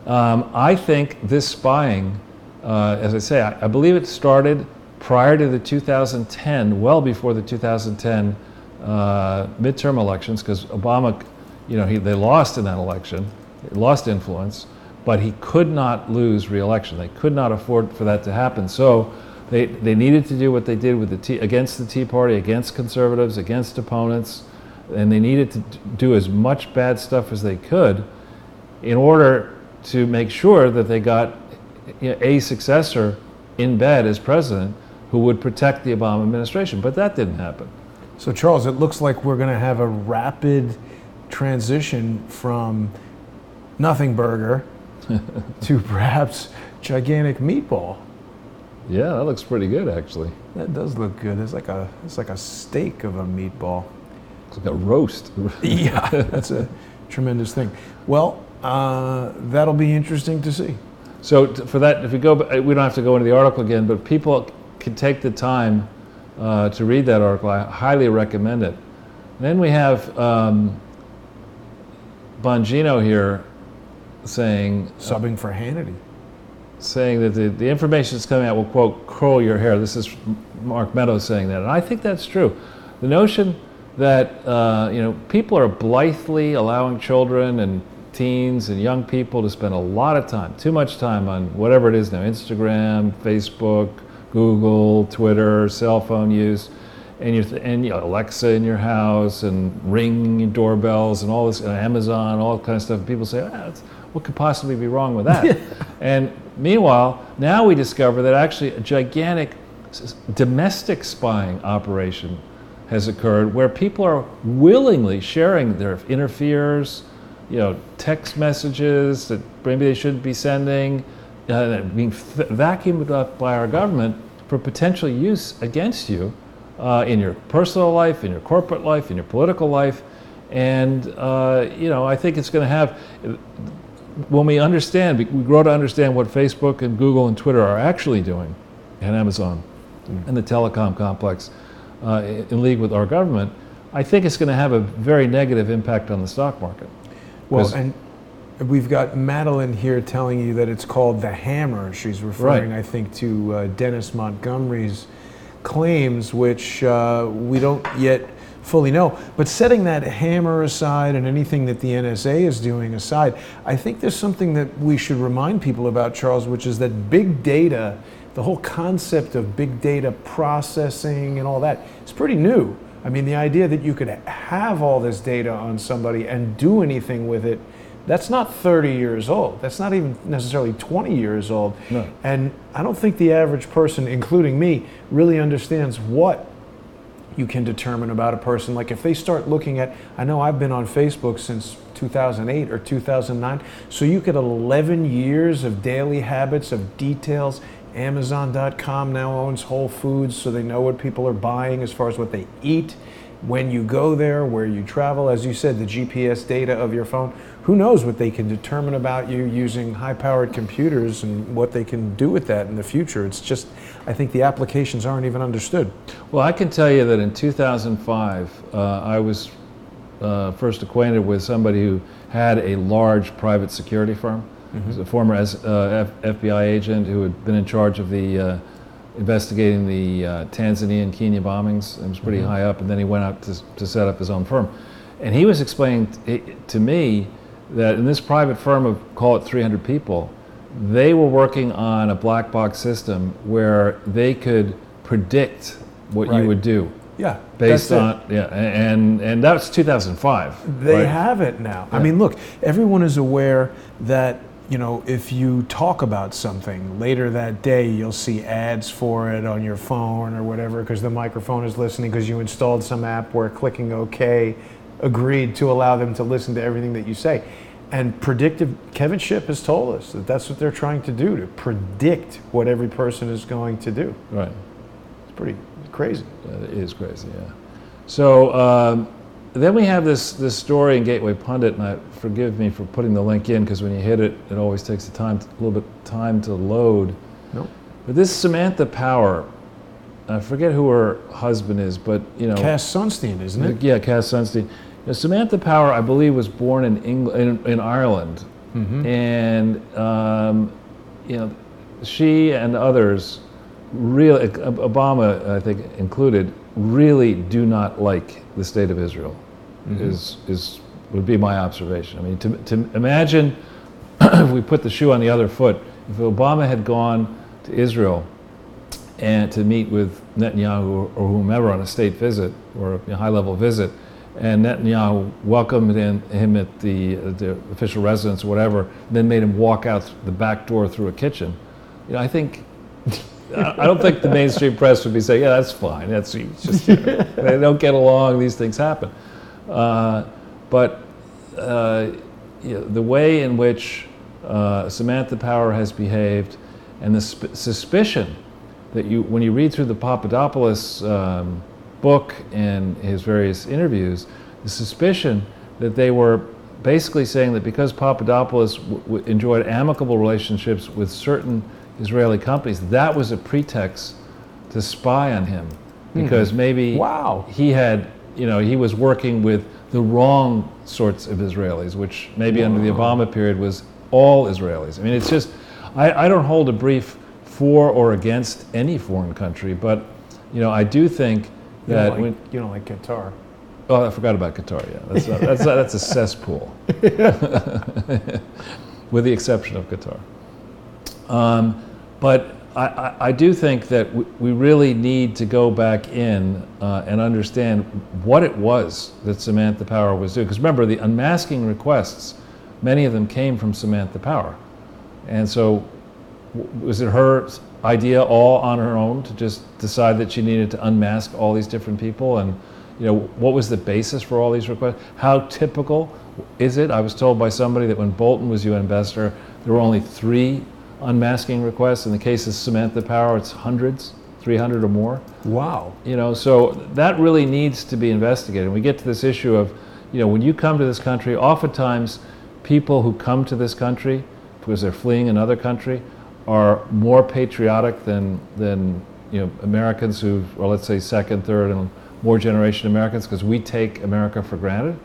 I think this spying, as I say, I believe it started prior to the 2010, well before the 2010 midterm elections, because Obama, they lost in that election, lost influence, but he could not lose re-election. They could not afford for that to happen. So they needed to do what they did with against the Tea Party, against conservatives, against opponents, and they needed to do as much bad stuff as they could in order to make sure that they got a successor in bed as president who would protect the Obama administration. But that didn't happen. So Charles, it looks like we're going to have a rapid transition from nothing burger to perhaps gigantic meatball. Yeah, that looks pretty good, actually. That does look good. It's like a steak of a meatball. It's like a roast. Yeah, that's a tremendous thing. Well, that'll be interesting to see. So for that, if we don't have to go into the article again, but people can take the time to read that article. I highly recommend it. Then we have Bongino here saying... Subbing for Hannity. Saying that the information that's coming out will, quote, curl your hair. This is Mark Meadows saying that. And I think that's true. The notion that, people are blithely allowing children and teens and young people to spend a lot of time, too much time on whatever it is now, Instagram, Facebook, Google, Twitter, cell phone use, and Alexa in your house and ringing doorbells and all this, Amazon, all that kind of stuff. People say, what could possibly be wrong with that? Yeah. And meanwhile, now we discover that actually a gigantic domestic spying operation has occurred where people are willingly sharing their interferes, text messages that maybe they shouldn't be sending, being vacuumed up by our government for potential use against you in your personal life, in your corporate life, in your political life. And, I think it's going to have, when we grow to understand what Facebook and Google and Twitter are actually doing, and Amazon, and the telecom complex in league with our government, I think it's going to have a very negative impact on the stock market. Well, and we've got Madeline here telling you that it's called the Hammer. She's referring, right, I think, to Dennis Montgomery's claims, which we don't yet fully know. But setting that hammer aside and anything that the NSA is doing aside, I think there's something that we should remind people about, Charles, which is that big data, the whole concept of big data processing and all that, is pretty new. I mean, the idea that you could have all this data on somebody and do anything with it, that's not 30 years old. That's not even necessarily 20 years old. No. And I don't think the average person, including me, really understands what you can determine about a person. Like if they start looking at, I know I've been on Facebook since 2008 or 2009, so you get 11 years of daily habits, of details. Amazon.com now owns Whole Foods, so they know what people are buying as far as what they eat, when you go there, where you travel. As you said, the GPS data of your phone. Who knows what they can determine about you using high-powered computers and what they can do with that in the future. It's just, I think the applications aren't even understood. Well, I can tell you that in 2005, I was first acquainted with somebody who had a large private security firm. He was a former FBI agent who had been in charge of the investigating the Tanzania and Kenya bombings. It was pretty high up, and then he went out to set up his own firm. And he was explaining to me that in this private firm of, call it 300 people, they were working on a black box system where they could predict what you would do. Yeah, based on and that's 2005. They have it now. Yeah. I mean, look, everyone is aware that, you know, if you talk about something later that day, you'll see ads for it on your phone or whatever because the microphone is listening because you installed some app where clicking OK agreed to allow them to listen to everything that you say. And Kevin Shipp has told us that that's what they're trying to do, to predict what every person is going to do. Right. It's pretty crazy. It is crazy, yeah. So then we have this story in Gateway Pundit, and forgive me for putting the link in, because when you hit it, it always takes a little bit time to load. Nope. But this Samantha Power, I forget who her husband is, but Cass Sunstein, isn't it? Yeah, Cass Sunstein. Samantha Power, I believe, was born in in Ireland, and she and others, really, Obama, I think included, really do not like the state of Israel. Would be my observation. I mean, to imagine if we put the shoe on the other foot, if Obama had gone to Israel and to meet with Netanyahu or whomever on a state visit or a high-level visit, and Netanyahu welcomed him at the official residence or whatever, then made him walk out the back door through a kitchen. I think, I don't think the mainstream press would be saying, yeah, that's fine. That's just, they don't get along, these things happen. But the way in which Samantha Power has behaved, and the suspicion that when you read through the Papadopoulos book and his various interviews, the suspicion that they were basically saying that because Papadopoulos enjoyed amicable relationships with certain Israeli companies, that was a pretext to spy on him, because maybe he had, he was working with the wrong sorts of Israelis, which maybe under the Obama period was all Israelis. I mean, it's just, I don't hold a brief for or against any foreign country, but I do think that you don't like Qatar. Oh, I forgot about Qatar. Yeah, that's a cesspool, with the exception of Qatar. But I do think that we really need to go back in and understand what it was that Samantha Power was doing. Because remember, the unmasking requests, many of them came from Samantha Power. And so was it her idea all on her own to just decide that she needed to unmask all these different people? And what was the basis for all these requests? How typical is it? I was told by somebody that when Bolton was UN ambassador, there were only 3 unmasking requests. In the case of Samantha Power, it's hundreds, 300 or more. Wow. So that really needs to be investigated. And we get to this issue of, when you come to this country, oftentimes people who come to this country because they're fleeing another country are more patriotic than Americans who, or let's say second, third, and more generation Americans, because we take America for granted.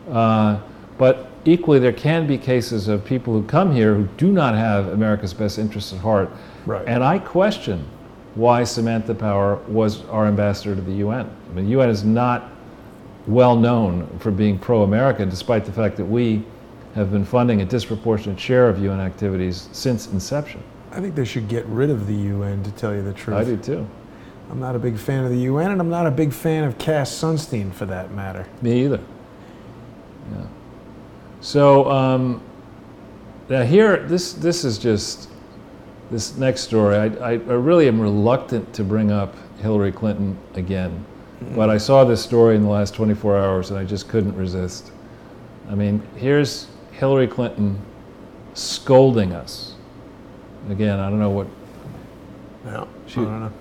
But equally, there can be cases of people who come here who do not have America's best interests at heart. Right. And I question why Samantha Power was our ambassador to the UN. I mean, the UN is not well known for being pro-American, despite the fact that we have been funding a disproportionate share of UN activities since inception. I think they should get rid of the UN, to tell you the truth. I do too. I'm not a big fan of the UN, and I'm not a big fan of Cass Sunstein, for that matter. Me either. Yeah. So now here, this is just, this next story, I really am reluctant to bring up Hillary Clinton again, but I saw this story in the last 24 hours and I just couldn't resist. I mean, here's Hillary Clinton scolding us. Again, I don't know what. No, I don't know.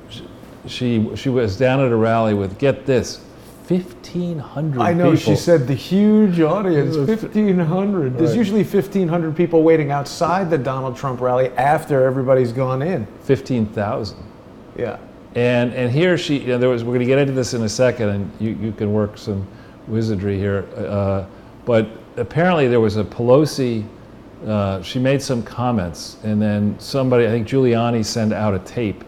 She was down at a rally with, get this, 1,500 people. I know, she said the huge audience, 1,500. There's usually 1,500 people waiting outside the Donald Trump rally after everybody's gone in. 15,000. Yeah. And here she, we're going to get into this in a second, and you can work some wizardry here. But apparently there was a Pelosi, she made some comments, and then somebody, I think Giuliani, sent out a tape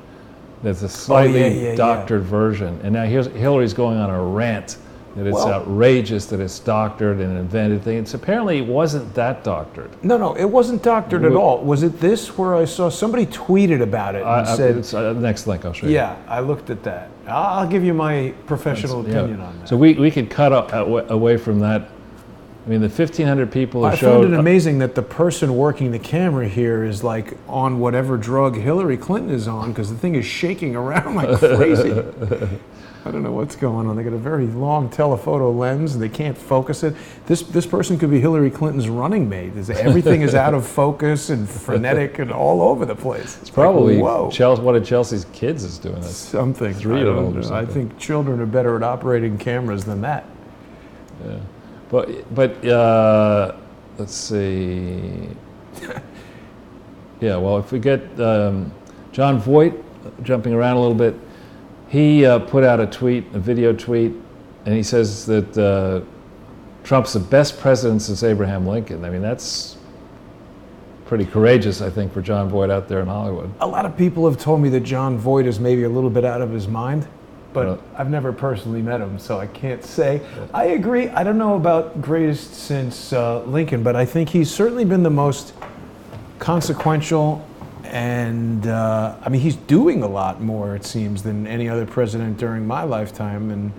that's a slightly doctored version. And now here's Hillary's going on a rant that it's outrageous, that it's doctored and invented thing. It's apparently it wasn't that doctored. No, it wasn't doctored at all. Was it this where I saw somebody tweeted about it and said... It's, next link, I'll show you. Yeah, I looked at that. I'll give you my professional opinion on that. So we could cut away from that. I mean, the 1,500 people who showed... I found it amazing that the person working the camera here is like on whatever drug Hillary Clinton is on, because the thing is shaking around like crazy. I don't know what's going on. They got a very long telephoto lens and they can't focus it. This person could be Hillary Clinton's running mate. Everything is out of focus and frenetic and all over the place. It's probably like, one of Chelsea's kids is doing this. Something. 3-year-old or something. I think children are better at operating cameras than that. Yeah. But let's see. Yeah, well, if we get John Voight, jumping around a little bit, he put out a video tweet, and he says that Trump's the best president since Abraham Lincoln. I mean, that's pretty courageous, I think, for John Voight out there in Hollywood. A lot of people have told me that John Voight is maybe a little bit out of his mind, but I've never personally met him, so I can't say. I agree. I don't know about greatest since Lincoln, but I think he's certainly been the most consequential, and I mean, he's doing a lot more, it seems, than any other president during my lifetime. And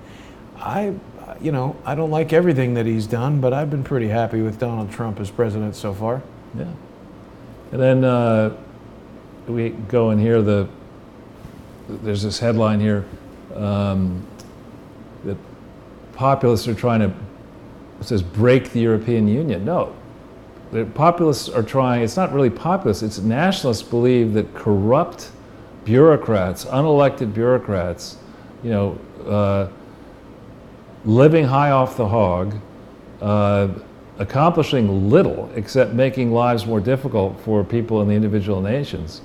I don't like everything that he's done, but I've been pretty happy with Donald Trump as president so far. Yeah. And then we go in here, there's this headline here that populists are trying to, it says, break the European Union. No. The populists are trying, it's not really populists, it's nationalists believe that corrupt bureaucrats, unelected bureaucrats, living high off the hog, accomplishing little except making lives more difficult for people in the individual nations,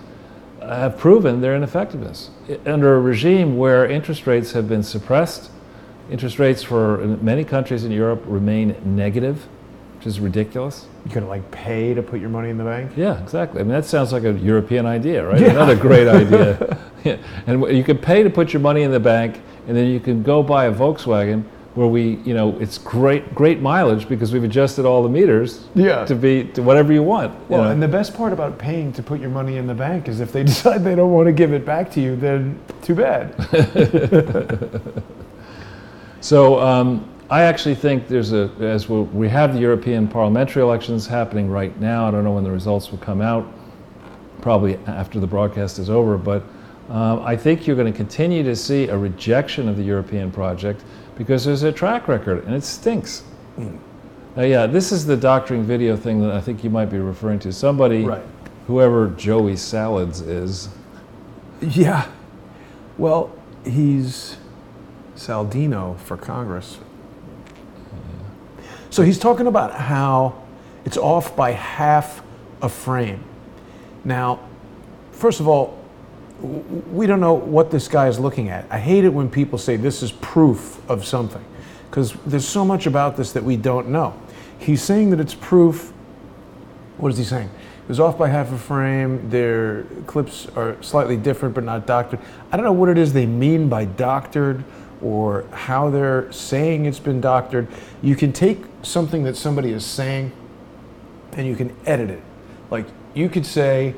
have proven their ineffectiveness. Under a regime where interest rates have been suppressed, interest rates for many countries in Europe remain negative, which is ridiculous. You could like pay to put your money in the bank? Yeah, exactly. I mean, that sounds like a European idea, right? Yeah. Another great idea. Yeah. And you can pay to put your money in the bank, and then you can go buy a Volkswagen where it's great mileage because we've adjusted all the meters to whatever you want. Well, and the best part about paying to put your money in the bank is if they decide they don't want to give it back to you, then too bad. So I actually think we have the European parliamentary elections happening right now. I don't know when the results will come out, probably after the broadcast is over, but I think you're going to continue to see a rejection of the European project because there's a track record, and it stinks. Yeah, this is the doctoring video thing that I think you might be referring to. Somebody, whoever Joey Salads is. Yeah, well, he's Saldino for Congress. So he's talking about how it's off by half a frame. Now, first of all, we don't know what this guy is looking at. I hate it when people say this is proof of something, because there's so much about this that we don't know. He's saying that it's proof. What is he saying? It was off by half a frame. Their clips are slightly different, but not doctored. I don't know what it is they mean by doctored or how they're saying it's been doctored. You can take something that somebody is saying and you can edit it. Like you could say,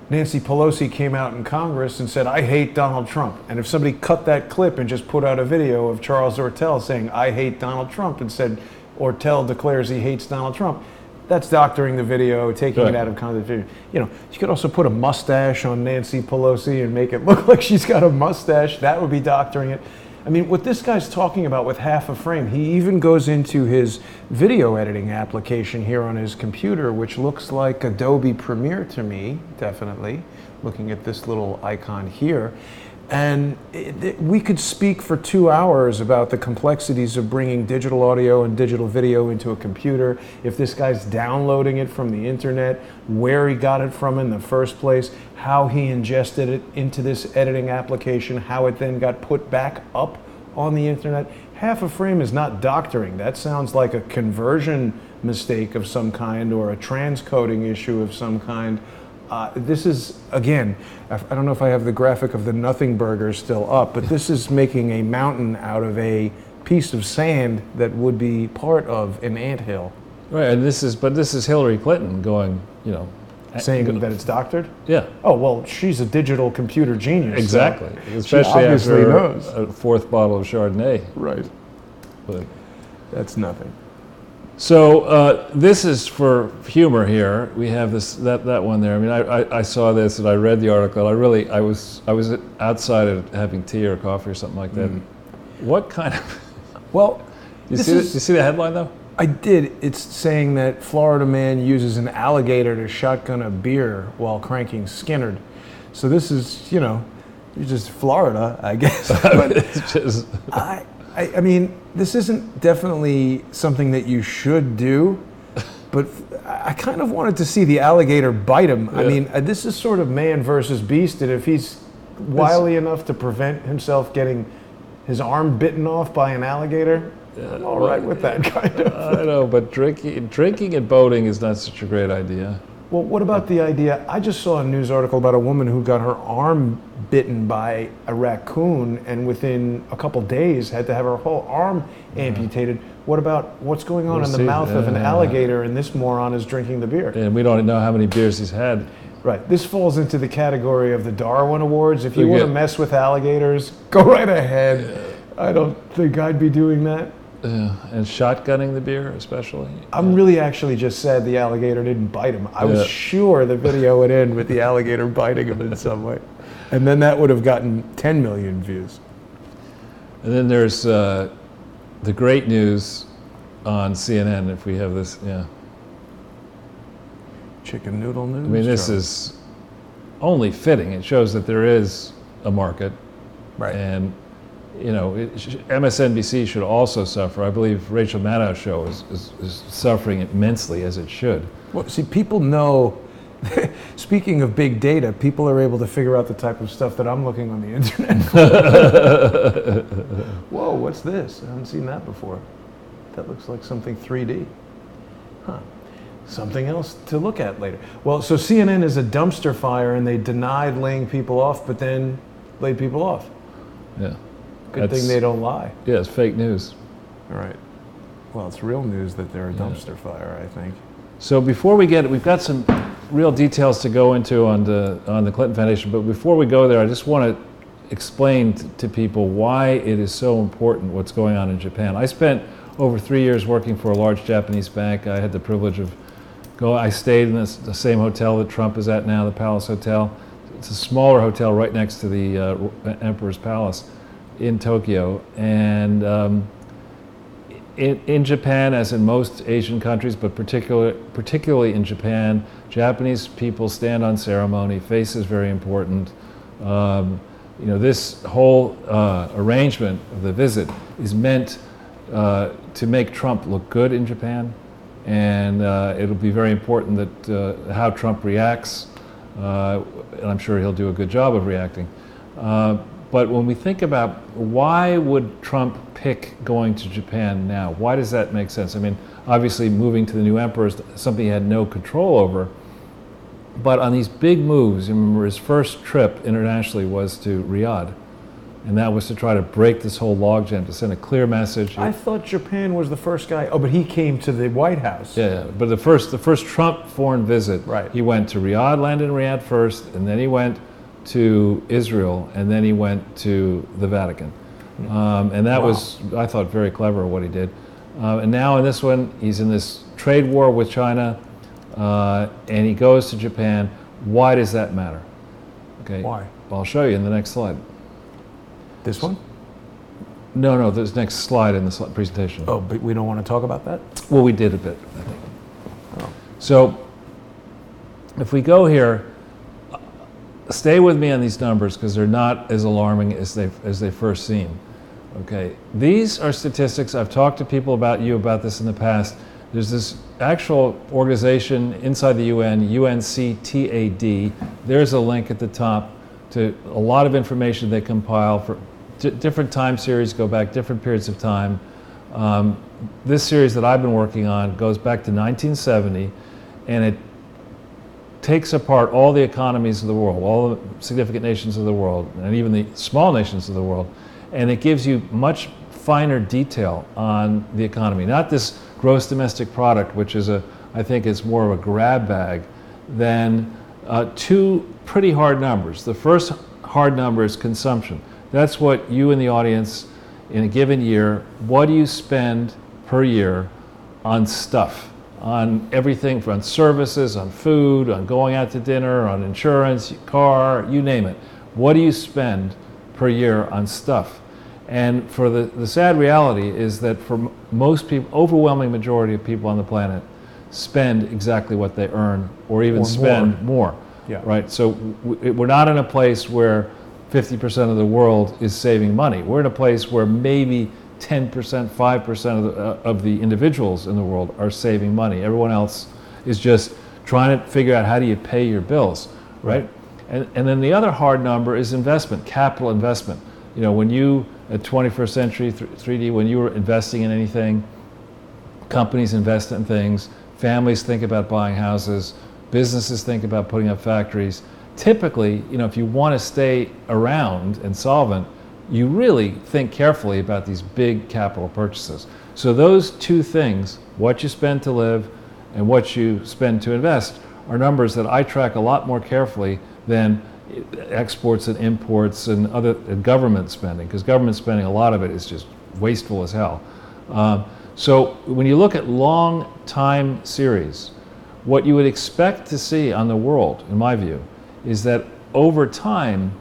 Nancy Pelosi came out in Congress and said, I hate Donald Trump. And if somebody cut that clip and just put out a video of Charles Ortel saying, I hate Donald Trump, and said, Ortel declares he hates Donald Trump, that's doctoring the video, taking it out of context. You could also put a mustache on Nancy Pelosi and make it look like she's got a mustache. That would be doctoring it. I mean, what this guy's talking about with half a frame, he even goes into his video editing application here on his computer, which looks like Adobe Premiere to me, definitely, looking at this little icon here. And we could speak for 2 hours about the complexities of bringing digital audio and digital video into a computer, if this guy's downloading it from the internet, where he got it from in the first place, how he ingested it into this editing application, how it then got put back up on the internet. Half a frame is not doctoring. That sounds like a conversion mistake of some kind or a transcoding issue of some kind. This is, again, I don't know if I have the graphic of the Nothing Burger still up, but this is making a mountain out of a piece of sand that would be part of an anthill. Right, and this is Hillary Clinton going, saying that it's doctored? Yeah. Oh, well, she's a digital computer genius. Exactly. So especially after a fourth bottle of Chardonnay. Right. But that's nothing. So this is for humor here. We have that one there. I mean, I saw this and I read the article. I was outside having tea or coffee or something like that. What kind of? Well, you see the headline though? I did. It's saying that Florida man uses an alligator to shotgun a beer while cranking Skinnerd. So this is, just Florida, I guess. It's just. I mean, this isn't definitely something that you should do, but I kind of wanted to see the alligator bite him. Yeah. I mean, this is sort of man versus beast, and if he's wily enough to prevent himself getting his arm bitten off by an alligator, I'm all right with that kind of. I know, but drinking and boating is not such a great idea. Well, what about the idea? I just saw a news article about a woman who got her arm bitten by a raccoon and within a couple days had to have her whole arm amputated. What about what's going on in the mouth of an alligator and this moron is drinking the beer? And we don't know how many beers he's had. Right. This falls into the category of the Darwin Awards. If you want to mess with alligators, go right ahead. I don't think I'd be doing that. And shotgunning the beer, especially. I'm really actually just sad the alligator didn't bite him. I was sure the video would end with the alligator biting him in some way. And then that would have gotten 10 million views. And then there's the great news on CNN, if we have this, Chicken noodle news. I mean, this is only fitting. It shows that there is a market. Right. And you know, MSNBC should also suffer. I believe Rachel Maddow's show is suffering immensely, as it should. Well, see, people know, speaking of big data, people are able to figure out the type of stuff that I'm looking on the internet for. Whoa, what's this? I haven't seen that before. That looks like something 3D. Huh. Something else to look at later. Well, so CNN is a dumpster fire, and they denied laying people off, but then laid people off. Yeah. Good thing they don't lie. Yeah, it's fake news. All right. Well, it's real news that they're a dumpster fire, I think. So before we get, we've got some real details to go into on the Clinton Foundation, but before we go there, I just want to explain to people why it is so important what's going on in Japan. I spent over 3 years working for a large Japanese bank. I had the privilege of I stayed in the same hotel that Trump is at now, the Palace Hotel. It's a smaller hotel right next to the Emperor's Palace in Tokyo, and in Japan, as in most Asian countries, but particularly in Japan, Japanese people stand on ceremony. Face is very important. You know, this whole arrangement of the visit is meant to make Trump look good in Japan, and it'll be very important that how Trump reacts, and I'm sure he'll do a good job of reacting. But when we think about why would Trump pick going to Japan now, why does that make sense? I mean, obviously moving to the new emperor is something he had no control over. But on these big moves, you remember his first trip internationally was to Riyadh. And that was to try to break this whole logjam, to send a clear message. I thought Japan was the first guy. Oh, but he came to the White House. Yeah, but the first Trump foreign visit, right. He went to Riyadh, landed in Riyadh first, and then he went to Israel, and then he went to the Vatican. And that was, I thought, very clever what he did. And now in this one, he's in this trade war with China, and he goes to Japan. Why does that matter? Okay. Why? Well, I'll show you in the next slide. This one? No, this next slide in the presentation. Oh, but we don't want to talk about that? Well, we did a bit, I think. Oh. So if we go here, stay with me on these numbers because they're not as alarming as they first seem. Okay, these are statistics. I've talked to people about this in the past. There's this actual organization inside the UN, UNCTAD. There's a link at the top to a lot of information they compile for different time series, go back different periods of time. This series that I've been working on goes back to 1970, and it takes apart all the economies of the world, all the significant nations of the world, and even the small nations of the world, and it gives you much finer detail on the economy. Not this gross domestic product, which is I think is more of a grab bag, than two pretty hard numbers. The first hard number is consumption. That's what you in the audience, in a given year, what do you spend per year on stuff? On everything from services, on food, on going out to dinner, on insurance, car, you name it. What do you spend per year on stuff? And for the sad reality is that for most people, overwhelming majority of people on the planet spend exactly what they earn, or even spend more. Yeah. Right? So we're not in a place where 50% of the world is saving money. We're in a place where maybe 10%, 5% of the individuals in the world are saving money. Everyone else is just trying to figure out how do you pay your bills, right? And then the other hard number is investment, capital investment. You know, when you, at 21st century 3D, when you were investing in anything, companies invest in things, families think about buying houses, businesses think about putting up factories. Typically, you know, if you want to stay around and solvent, you really think carefully about these big capital purchases. So those two things, what you spend to live and what you spend to invest, are numbers that I track a lot more carefully than exports and imports and other government spending, because government spending, a lot of it is just wasteful as hell. So when you look at long time series, what you would expect to see on the world, in my view, is that over time,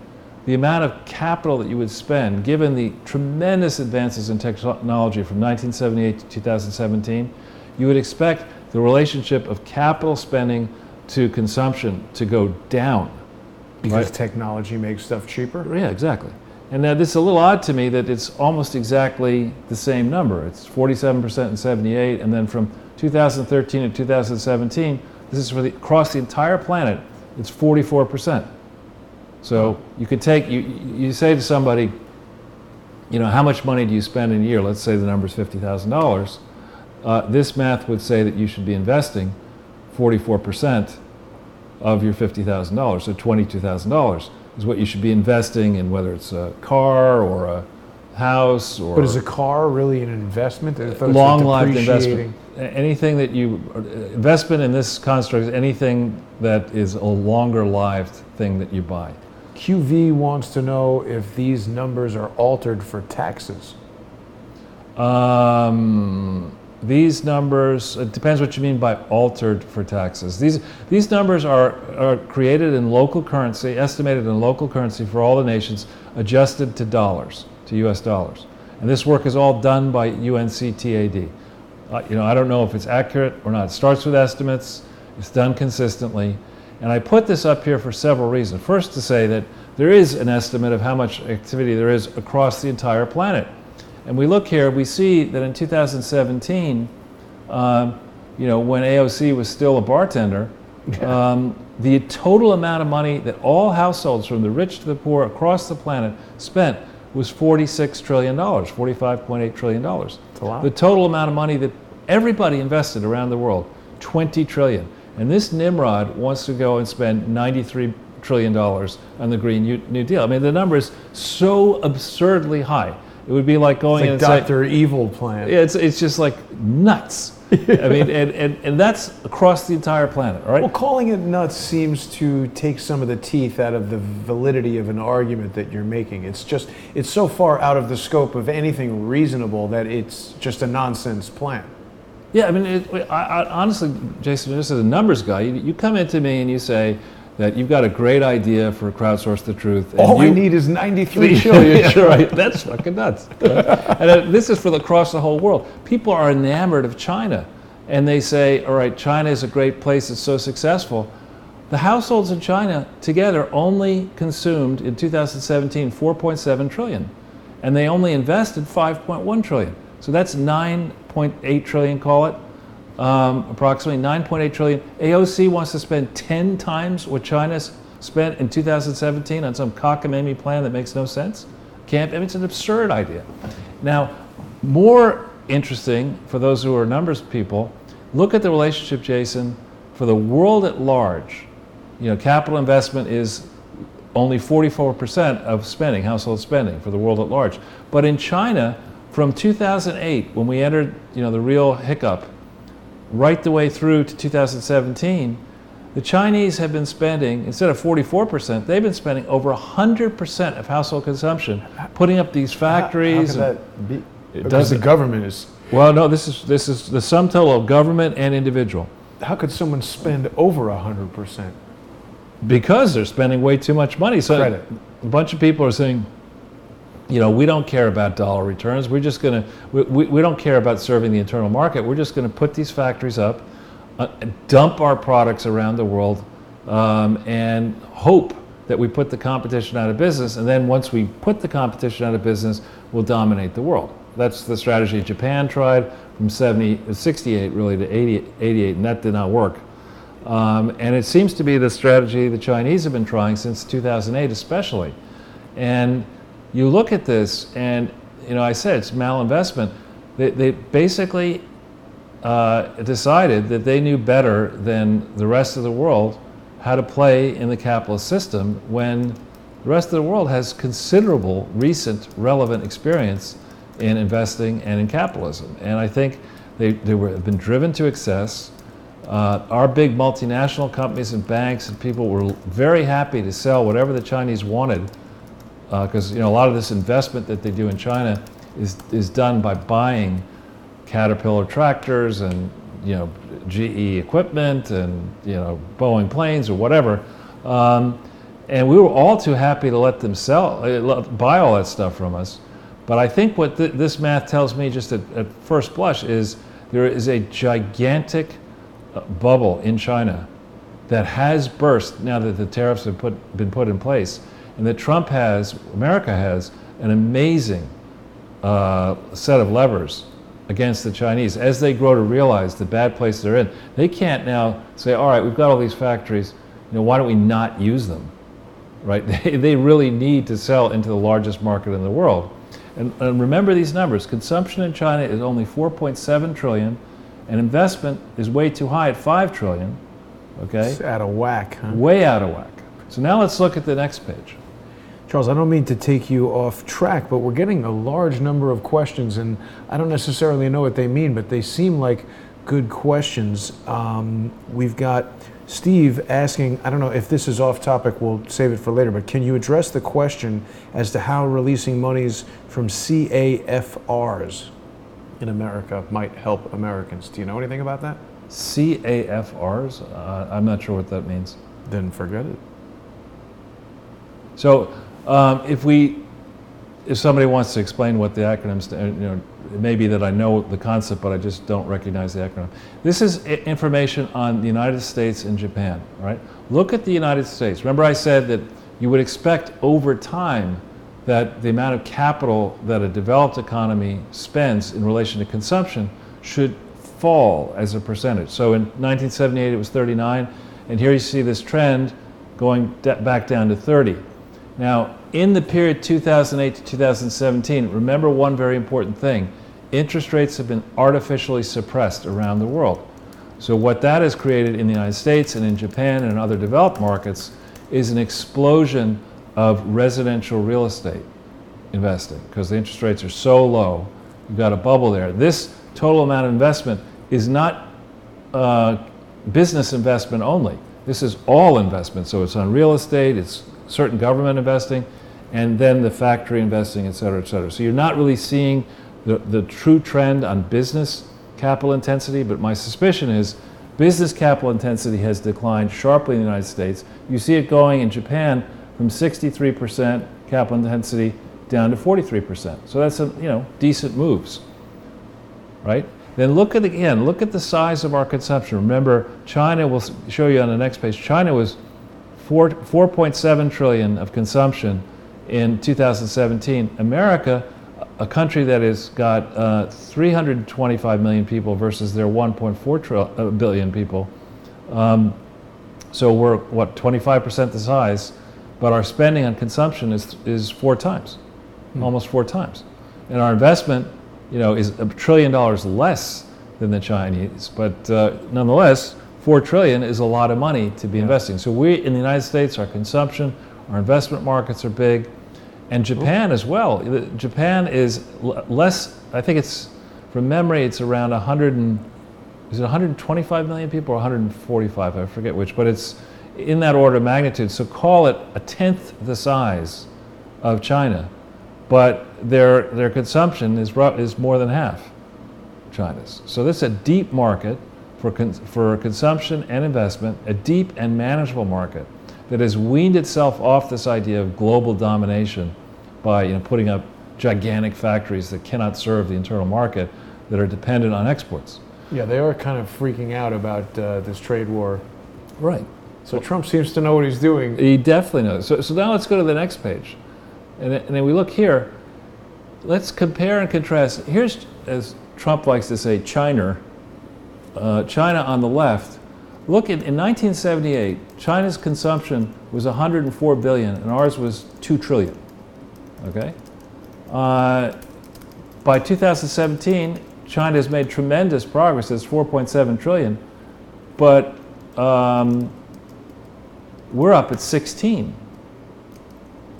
the amount of capital that you would spend, given the tremendous advances in technology from 1978 to 2017, you would expect the relationship of capital spending to consumption to go down. Because technology makes stuff cheaper? Yeah, exactly. And now this is a little odd to me that it's almost exactly the same number. It's 47% in 78, and then from 2013 to 2017, this is for across the entire planet, it's 44%. So you could take, you say to somebody, you know, how much money do you spend in a year? Let's say the number is $50,000. This math would say that you should be investing 44% of your $50,000, so $22,000 is what you should be investing in, whether it's a car or a house or... But is a car really an investment? Long-lived investment. Anything that you... Investment in this construct is anything that is a longer-lived thing that you buy. QV wants to know if these numbers are altered for taxes. These numbers, it depends what you mean by altered for taxes. These numbers are created in local currency, estimated in local currency for all the nations, adjusted to dollars, to US dollars. And this work is all done by UNCTAD. You know, I don't know if it's accurate or not. It starts with estimates, it's done consistently. And I put this up here for several reasons. First, to say that there is an estimate of how much activity there is across the entire planet. And we look here, we see that in 2017, you know, when AOC was still a bartender, the total amount of money that all households, from the rich to the poor across the planet, spent was $46 trillion, $45.8 trillion. That's a lot. The total amount of money that everybody invested around the world, $20 trillion. And this Nimrod wants to go and spend $93 trillion on the Green New Deal. I mean, the number is so absurdly high. It would be like going it's like Dr. Evil plan. Yeah, it's just like nuts. I mean, and that's across the entire planet, all right? Well, calling it nuts seems to take some of the teeth out of the validity of an argument that you're making. It's so far out of the scope of anything reasonable that it's just a nonsense plan. Yeah, I mean, I honestly, Jason, just as a numbers guy, you come into me and you say that you've got a great idea for Crowdsource the Truth. And all I need is 93 trillion. Yeah, right. That's fucking nuts. Right? And this is across the whole world. People are enamored of China, and they say, all right, China is a great place, it's so successful. The households in China together only consumed in 2017 4.7 trillion, and they only invested 5.1 trillion. So that's 9.8 trillion, call it. Approximately 9.8 trillion. AOC wants to spend 10 times what China's spent in 2017 on some cockamamie plan that makes no sense. I mean, it's an absurd idea. Now, more interesting for those who are numbers people, look at the relationship, Jason, for the world at large. You know, capital investment is only 44% of spending, household spending for the world at large. But in China, from 2008, when we entered, you know, the real hiccup, right the way through to 2017, the Chinese have been spending, instead of 44%, they've been spending over 100% of household consumption, putting up these factories. How could that be? Because the government is... Well, no, this is the sum total of government and individual. How could someone spend over 100%? Because they're spending way too much money. So Credit. A bunch of people are saying, you know, we don't care about dollar returns. We're just going to, we don't care about serving the internal market. We're just going to put these factories up, dump our products around the world, and hope that we put the competition out of business. And then once we put the competition out of business, we'll dominate the world. that's the strategy Japan tried from 68 really to 88, and that did not work. And it seems to be the strategy the Chinese have been trying since 2008 especially. And you look at this and, I said it's malinvestment. They basically decided that they knew better than the rest of the world how to play in the capitalist system when the rest of the world has considerable recent relevant experience in investing and in capitalism. And I think have been driven to excess. Our big multinational companies and banks and people were very happy to sell whatever the Chinese wanted, because a lot of this investment that they do in China is done by buying Caterpillar tractors and GE equipment and Boeing planes or whatever. And we were all too happy to let them buy all that stuff from us. But I think what this math tells me just at first blush is there is a gigantic bubble in China that has burst now that the tariffs have been put in place, and that America has an amazing set of levers against the Chinese as they grow to realize the bad place they're in. They can't now say, all right, we've got all these factories, why don't we not use them, right? They really need to sell into the largest market in the world. And remember these numbers. Consumption in China is only 4.7 trillion, and investment is way too high at 5 trillion, okay? It's out of whack, huh? Way out of whack. So now let's look at the next page. Charles, I don't mean to take you off track, but we're getting a large number of questions, and I don't necessarily know what they mean, but they seem like good questions. We've got Steve asking, I don't know if this is off topic, we'll save it for later, but can you address the question as to how releasing monies from CAFRs in America might help Americans? Do you know anything about that? CAFRs? I'm not sure what that means. Then forget it. So if somebody wants to explain what the acronym stands, it may be that I know the concept, but I just don't recognize the acronym. This is information on the United States and Japan, right? Look at the United States. Remember I said that you would expect over time that the amount of capital that a developed economy spends in relation to consumption should fall as a percentage. So in 1978 it was 39, and here you see this trend going back down to 30. Now, in the period 2008 to 2017, remember one very important thing. Interest rates have been artificially suppressed around the world. So what that has created in the United States and in Japan and in other developed markets is an explosion of residential real estate investing, because the interest rates are so low. You've got a bubble there. This total amount of investment is not business investment only. This is all investment. So it's on real estate, it's certain government investing, and then the factory investing, et cetera, et cetera. So you're not really seeing the true trend on business capital intensity, but my suspicion is business capital intensity has declined sharply in the United States. You see it going in Japan from 63% capital intensity down to 43%. So that's decent moves, right? Then look at the size of our consumption. Remember, China, we'll show you on the next page, China was 4.7 trillion of consumption in 2017. America, a country that has got 325 million people versus their 1.4 billion people. So we're, 25% the size, but our spending on consumption is 4 times, almost 4 times. And our investment, is $1 trillion less than the Chinese, but nonetheless, 4 trillion is a lot of money to be investing. So we, in the United States, our consumption, our investment markets are big, and Japan as well. Japan is less, I think it's, from memory, it's around 125 million people or 145, I forget which, but it's in that order of magnitude. So call it a tenth the size of China, but their consumption is more than half China's. So this is a deep market for consumption and investment, a deep and manageable market that has weaned itself off this idea of global domination by putting up gigantic factories that cannot serve the internal market, that are dependent on exports. Yeah, they are kind of freaking out about this trade war. Right. So Trump seems to know what he's doing. He definitely knows. So now let's go to the next page. And then we look here. let's compare and contrast. Here's, as Trump likes to say, China. China on the left. Look at, in 1978, China's consumption was 104 billion and ours was 2 trillion. Okay? By 2017, China has made tremendous progress. It's 4.7 trillion, but we're up at 16.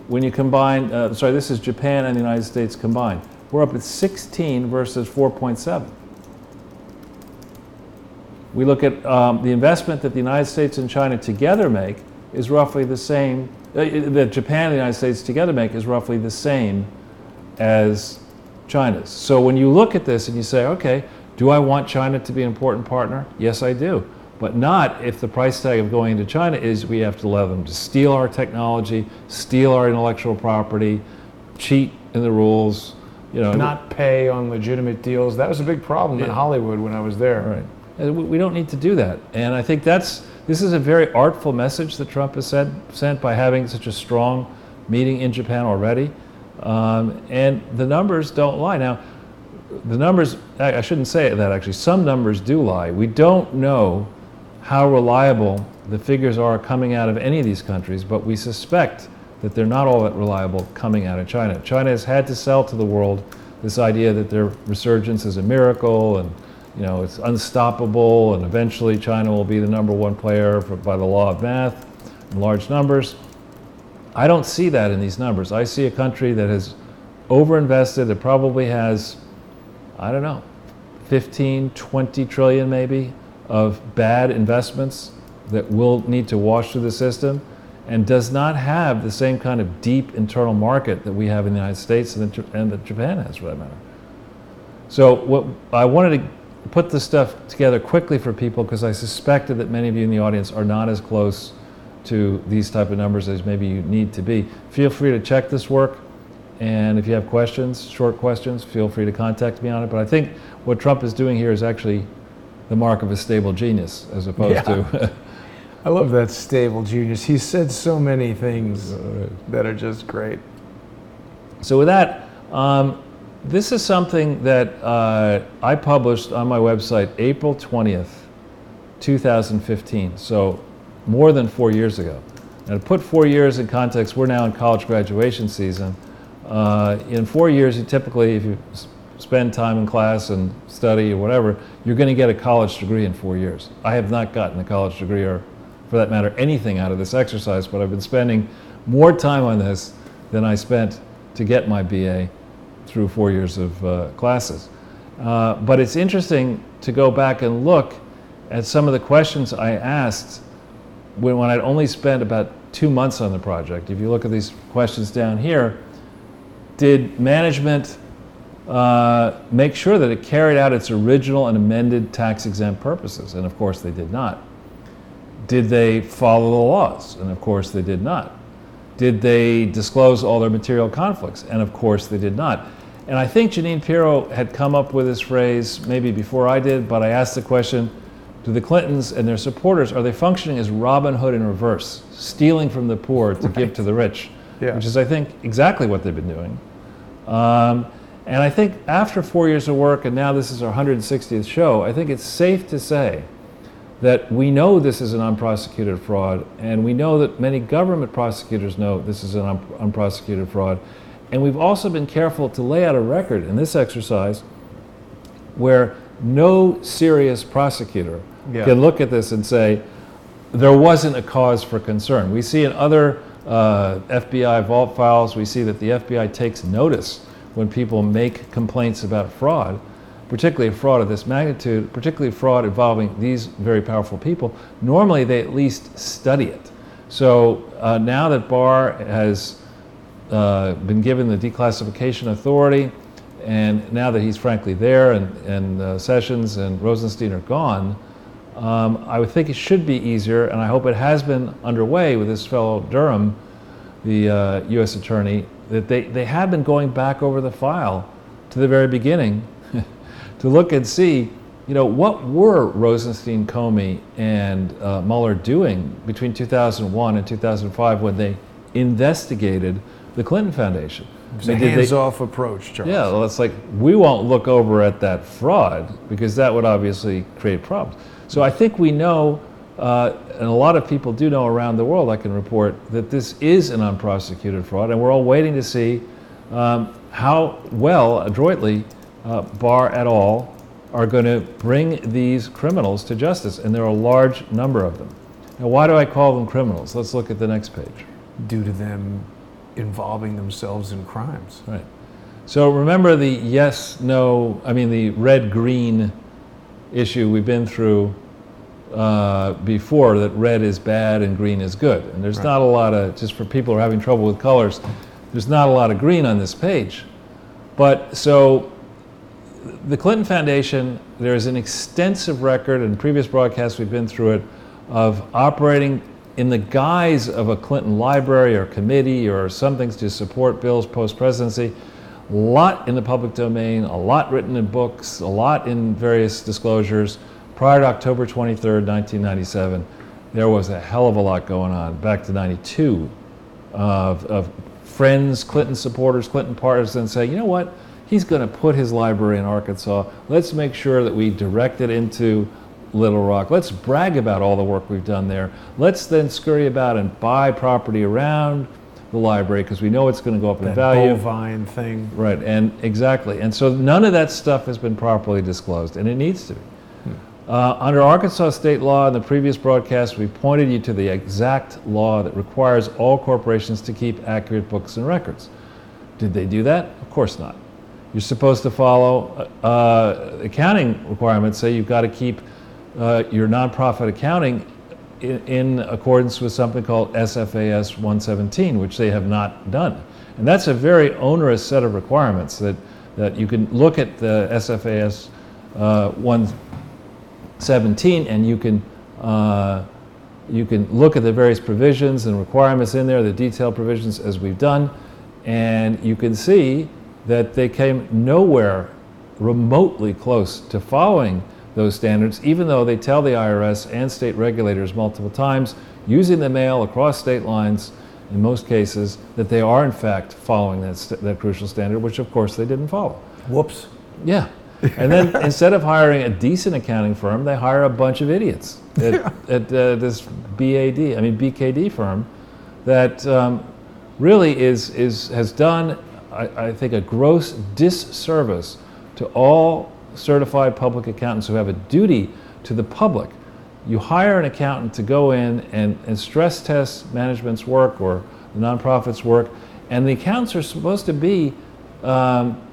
When you combine, this is Japan and the United States combined. We're up at 16 versus 4.7. We look at the investment that the United States and China together make is roughly the same, that Japan and the United States together make is roughly the same as China's. So when you look at this and you say, okay, do I want China to be an important partner? Yes, I do. But not if the price tag of going into China is we have to allow them to steal our technology, steal our intellectual property, cheat in the rules, you know. Not pay on legitimate deals. That was a big problem in Hollywood when I was there. Right. And we don't need to do that. And I think this is a very artful message that Trump has sent by having such a strong meeting in Japan already. And the numbers don't lie. Now, the numbers, I shouldn't say that actually, some numbers do lie. We don't know how reliable the figures are coming out of any of these countries, but we suspect that they're not all that reliable coming out of China. China has had to sell to the world this idea that their resurgence is a miracle and, you know, it's unstoppable, and eventually China will be the #1 player by the law of math in large numbers. I don't see that in these numbers. I see a country that has overinvested. It probably has, I don't know, 15, 20 trillion maybe of bad investments that will need to wash through the system, and does not have the same kind of deep internal market that we have in the United States and that Japan has, for that matter. So what I wanted to put this stuff together quickly for people because I suspected that many of you in the audience are not as close to these type of numbers as maybe you need to be. Feel free to check this work, and if you have questions, short questions, feel free to contact me on it. But I think what Trump is doing here is actually the mark of a stable genius, as opposed to... I love that stable genius. He said so many things that are just great. So with that, this is something that I published on my website April 20th, 2015. So more than 4 years ago. Now to put 4 years in context, we're now in college graduation season. In 4 years, you typically, if you spend time in class and study or whatever, you're going to get a college degree in 4 years. I have not gotten a college degree, or for that matter, anything out of this exercise, but I've been spending more time on this than I spent to get my BA through 4 years of classes. But it's interesting to go back and look at some of the questions I asked when I'd only spent about 2 months on the project. If you look at these questions down here, did management make sure that it carried out its original and amended tax-exempt purposes? And of course they did not. Did they follow the laws? And of course they did not. Did they disclose all their material conflicts? And of course they did not. And I think Jeanine Pirro had come up with this phrase maybe before I did, but I asked the question, do the Clintons and their supporters, are they functioning as Robin Hood in reverse, stealing from the poor to give to the rich? Yeah. Which is, I think, exactly what they've been doing. And I think after 4 years of work, and now this is our 160th show, I think it's safe to say that we know this is an unprosecuted fraud, and we know that many government prosecutors know this is an unprosecuted fraud. And we've also been careful to lay out a record in this exercise where no serious prosecutor can look at this and say, there wasn't a cause for concern. We see in other FBI vault files, we see that the FBI takes notice when people make complaints about fraud, particularly a fraud of this magnitude, particularly fraud involving these very powerful people. Normally they at least study it. So now that Barr has been given the declassification authority, and now that he's frankly there, and Sessions and Rosenstein are gone, I would think it should be easier, and I hope it has been underway with this fellow Durham, the U.S. attorney, that they have been going back over the file to the very beginning to look and see, you know, what were Rosenstein, Comey, and Mueller doing between 2001 and 2005 when they investigated the Clinton Foundation. It's a hands-off approach, Charles. Yeah, well, it's like, we won't look over at that fraud because that would obviously create problems. So I think we know, and a lot of people do know around the world, I can report, that this is an unprosecuted fraud, and we're all waiting to see how well, adroitly, Barr et al. Are going to bring these criminals to justice, and there are a large number of them. Now, why do I call them criminals? Let's look at the next page. Due to them involving themselves in crimes. Right. So remember the the red-green issue we've been through before, that red is bad and green is good. And there's not a lot of, just for people who are having trouble with colors, there's not a lot of green on this page. But so the Clinton Foundation, there's an extensive record, in previous broadcasts we've been through it, of operating in the guise of a Clinton library or committee or something to support bills post-presidency. A lot in the public domain, a lot written in books, a lot in various disclosures. Prior to October 23rd, 1997, there was a hell of a lot going on, back to 92, of friends, Clinton supporters, Clinton partisans saying, you know what, he's going to put his library in Arkansas. Let's make sure that we direct it into Little Rock. Let's brag about all the work we've done there. Let's then scurry about and buy property around the library because we know it's going to go up in value. That bovine thing. Right, and exactly. And so none of that stuff has been properly disclosed, and it needs to be. Under Arkansas state law, in the previous broadcast, we pointed you to the exact law that requires all corporations to keep accurate books and records. Did they do that? Of course not. You're supposed to follow accounting requirements. Say you've got to keep your nonprofit accounting in accordance with something called SFAS 117, which they have not done. And that's a very onerous set of requirements that you can look at the SFAS 117 and you can look at the various provisions and requirements in there, the detailed provisions as we've done, and you can see that they came nowhere remotely close to following those standards, even though they tell the IRS and state regulators multiple times, using the mail across state lines, in most cases, that they are in fact following that crucial standard, which of course they didn't follow. Whoops. Yeah. And then instead of hiring a decent accounting firm, they hire a bunch of idiots at this BKD firm that really has done, I think, a gross disservice to all certified public accountants who have a duty to the public. You hire an accountant to go in and stress test management's work or the nonprofit's work, and the accountants are supposed to be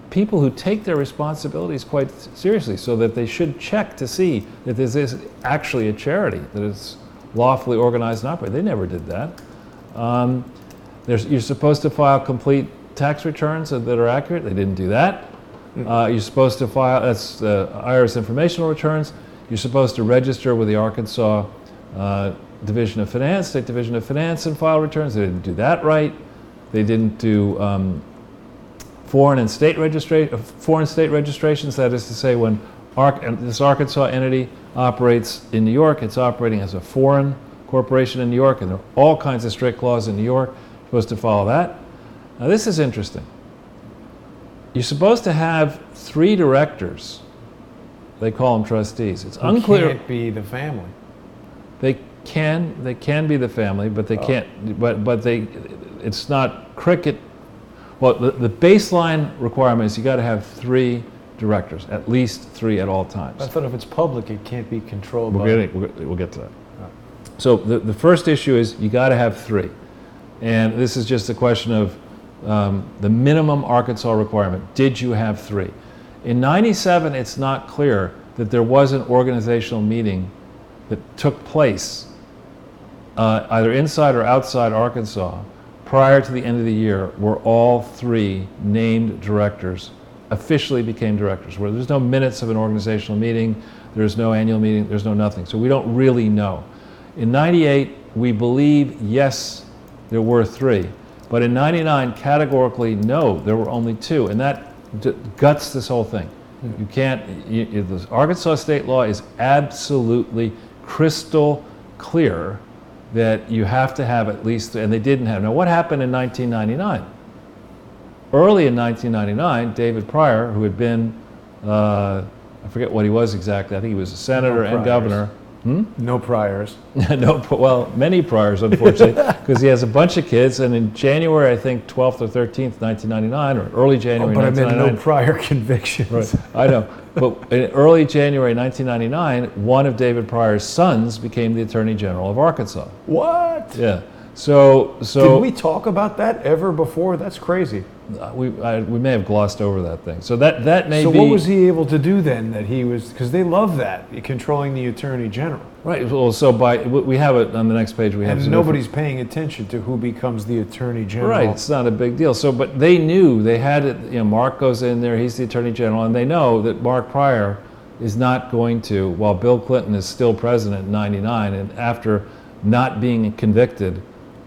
people who take their responsibilities quite seriously, so that they should check to see that this is actually a charity, that it's lawfully organized and operated. They never did that. You're supposed to file complete tax returns that are accurate. They didn't do that. You're supposed to file, that's IRS informational returns. You're supposed to register with the Arkansas Division of Finance, State Division of Finance, and file returns. They didn't do that right. They didn't do foreign state registrations. That is to say, when this Arkansas entity operates in New York, it's operating as a foreign corporation in New York, and there are all kinds of strict laws in New York. You're supposed to follow that. Now, this is interesting. You're supposed to have 3 directors. They call them trustees. It's unclear. Can't be the family. They can be the family, but they can't. But it's not cricket. Well, the baseline requirement is you got to have 3 directors, at least 3 at all times. I thought if it's public, it can't be controlled We'll get to that. So the first issue is you got to have 3, and this is just a question of the minimum Arkansas requirement. Did you have 3? In '97, it's not clear that there was an organizational meeting that took place either inside or outside Arkansas prior to the end of the year where all 3 named directors officially became directors, where there's no minutes of an organizational meeting, there's no annual meeting, there's no nothing. So we don't really know. In '98, we believe, yes, there were 3. But in '99, categorically, no, there were only 2. And that guts this whole thing. You can't, the Arkansas state law is absolutely crystal clear that you have to have at least, and they didn't have. Now, what happened in 1999? early in 1999, David Pryor, who had been, I forget what he was exactly, I think he was a senator and governor. No Pryors. Well, many Pryors, unfortunately, because he has a bunch of kids, and in January, I think 12th or 13th, 1999, or early January 1999. But I meant no prior convictions. Right, I know. But in early January 1999, one of David Pryor's sons became the Attorney General of Arkansas. What? Yeah. So did we talk about that ever before? That's crazy. We may have glossed over that thing. So that may be. So what was he able to do then? That he was, because they love that, controlling the Attorney General. Right. Well, so we have it on the next page. We have. And nobody's paying attention to who becomes the Attorney General. Right. It's not a big deal. So, but they knew they had it. You know, Mark goes in there. He's the Attorney General, and they know that Mark Pryor is not going to, while Bill Clinton is still president in '99, and after not being convicted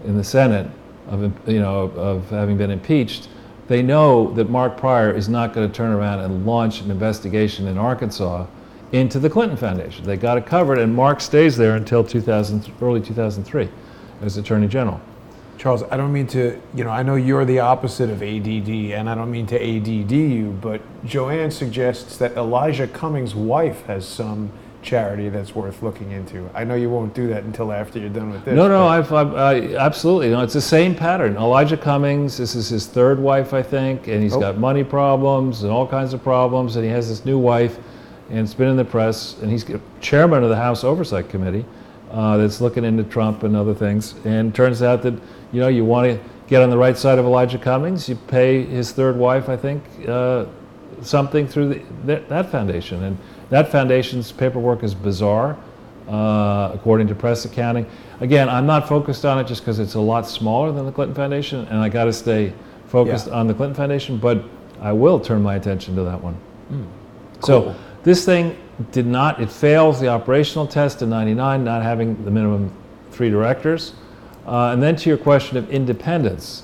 in the Senate of having been impeached, they know that Mark Pryor is not going to turn around and launch an investigation in Arkansas into the Clinton Foundation. They got it covered, and Mark stays there until early 2003 as Attorney General. Charles, I don't mean to, I know you're the opposite of ADD, and I don't mean to ADD you, but Joanne suggests that Elijah Cummings' wife has some charity that's worth looking into. I know you won't do that until after you're done with this. No, I absolutely. It's the same pattern. Elijah Cummings, this is his third wife, I think, and he's got money problems and all kinds of problems, and he has this new wife, and it's been in the press, and he's chairman of the House Oversight Committee that's looking into Trump and other things, and it turns out that, you want to get on the right side of Elijah Cummings, you pay his third wife, I think, something through that foundation. And that foundation's paperwork is bizarre, according to press accounting. Again, I'm not focused on it just because it's a lot smaller than the Clinton Foundation, and I got to stay focused on the Clinton Foundation, but I will turn my attention to that one. Cool. So this thing it fails the operational test in '99, not having the minimum 3 directors. And then to your question of independence,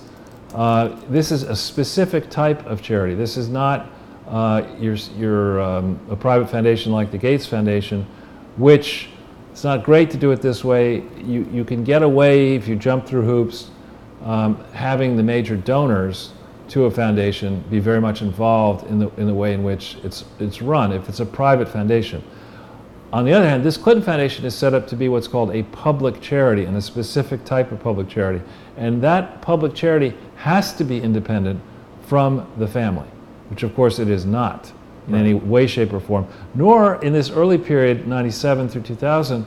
this is a specific type of charity. This is not a private foundation like the Gates Foundation, which it's not great to do it this way. You can get away, if you jump through hoops, having the major donors to a foundation be very much involved in the way in which it's run, if it's a private foundation. On the other hand, this Clinton Foundation is set up to be what's called a public charity, and a specific type of public charity. And that public charity has to be independent from the family, which of course it is not in any way, shape, or form. Nor in this early period, 97 through 2000,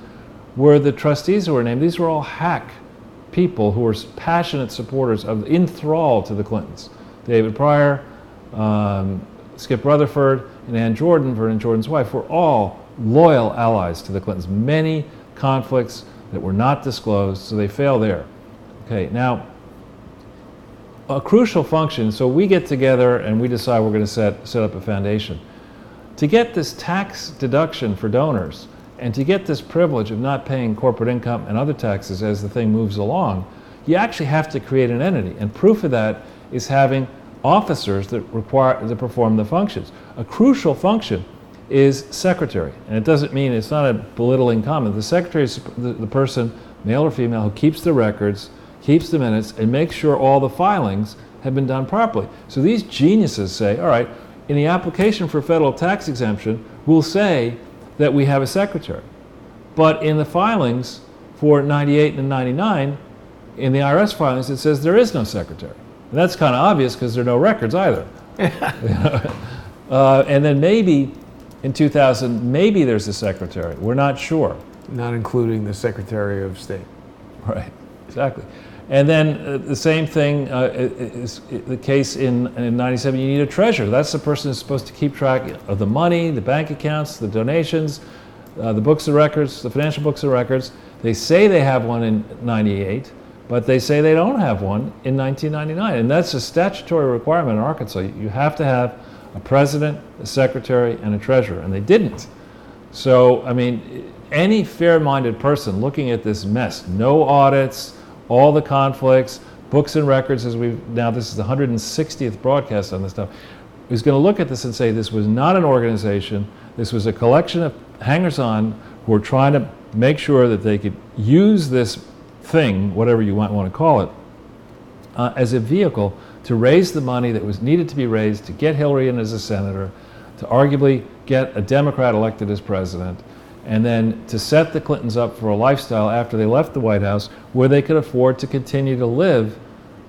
were the trustees who were named, these were all hack people who were passionate supporters enthralled to the Clintons. David Pryor, Skip Rutherford, and Ann Jordan, Vernon Jordan's wife, were all loyal allies to the Clintons. Many conflicts that were not disclosed, so they fail there. Okay, now, a crucial function, so we get together and we decide we're going to set up a foundation. To get this tax deduction for donors, and to get this privilege of not paying corporate income and other taxes as the thing moves along, you actually have to create an entity, and proof of that is having officers that perform the functions. A crucial function is secretary, and it doesn't mean, it's not a belittling comment. The secretary is the person, male or female, who keeps the records, keeps the minutes, and makes sure all the filings have been done properly. So these geniuses say, all right, in the application for federal tax exemption, we'll say that we have a secretary. But in the filings for 98 and 99, in the IRS filings, it says there is no secretary. And that's kind of obvious because there are no records either. And then maybe in 2000, maybe there's a secretary. We're not sure. Not including the Secretary of State. Right, exactly. And then the same thing is the case in 97. You need a treasurer. That's the person who's supposed to keep track of the money, the bank accounts, the donations, the books of records, the financial books of records. They say they have one in 98, but they say they don't have one in 1999. And that's a statutory requirement in Arkansas. You have to have a president, a secretary, and a treasurer, and they didn't. So, I mean, any fair-minded person looking at this mess, no audits, all the conflicts, books and records, this is the 160th broadcast on this stuff, is going to look at this and say this was not an organization, this was a collection of hangers-on who were trying to make sure that they could use this thing, whatever you might want to call it, as a vehicle to raise the money that was needed to be raised to get Hillary in as a senator, to arguably get a Democrat elected as president, and then to set the Clintons up for a lifestyle after they left the White House where they could afford to continue to live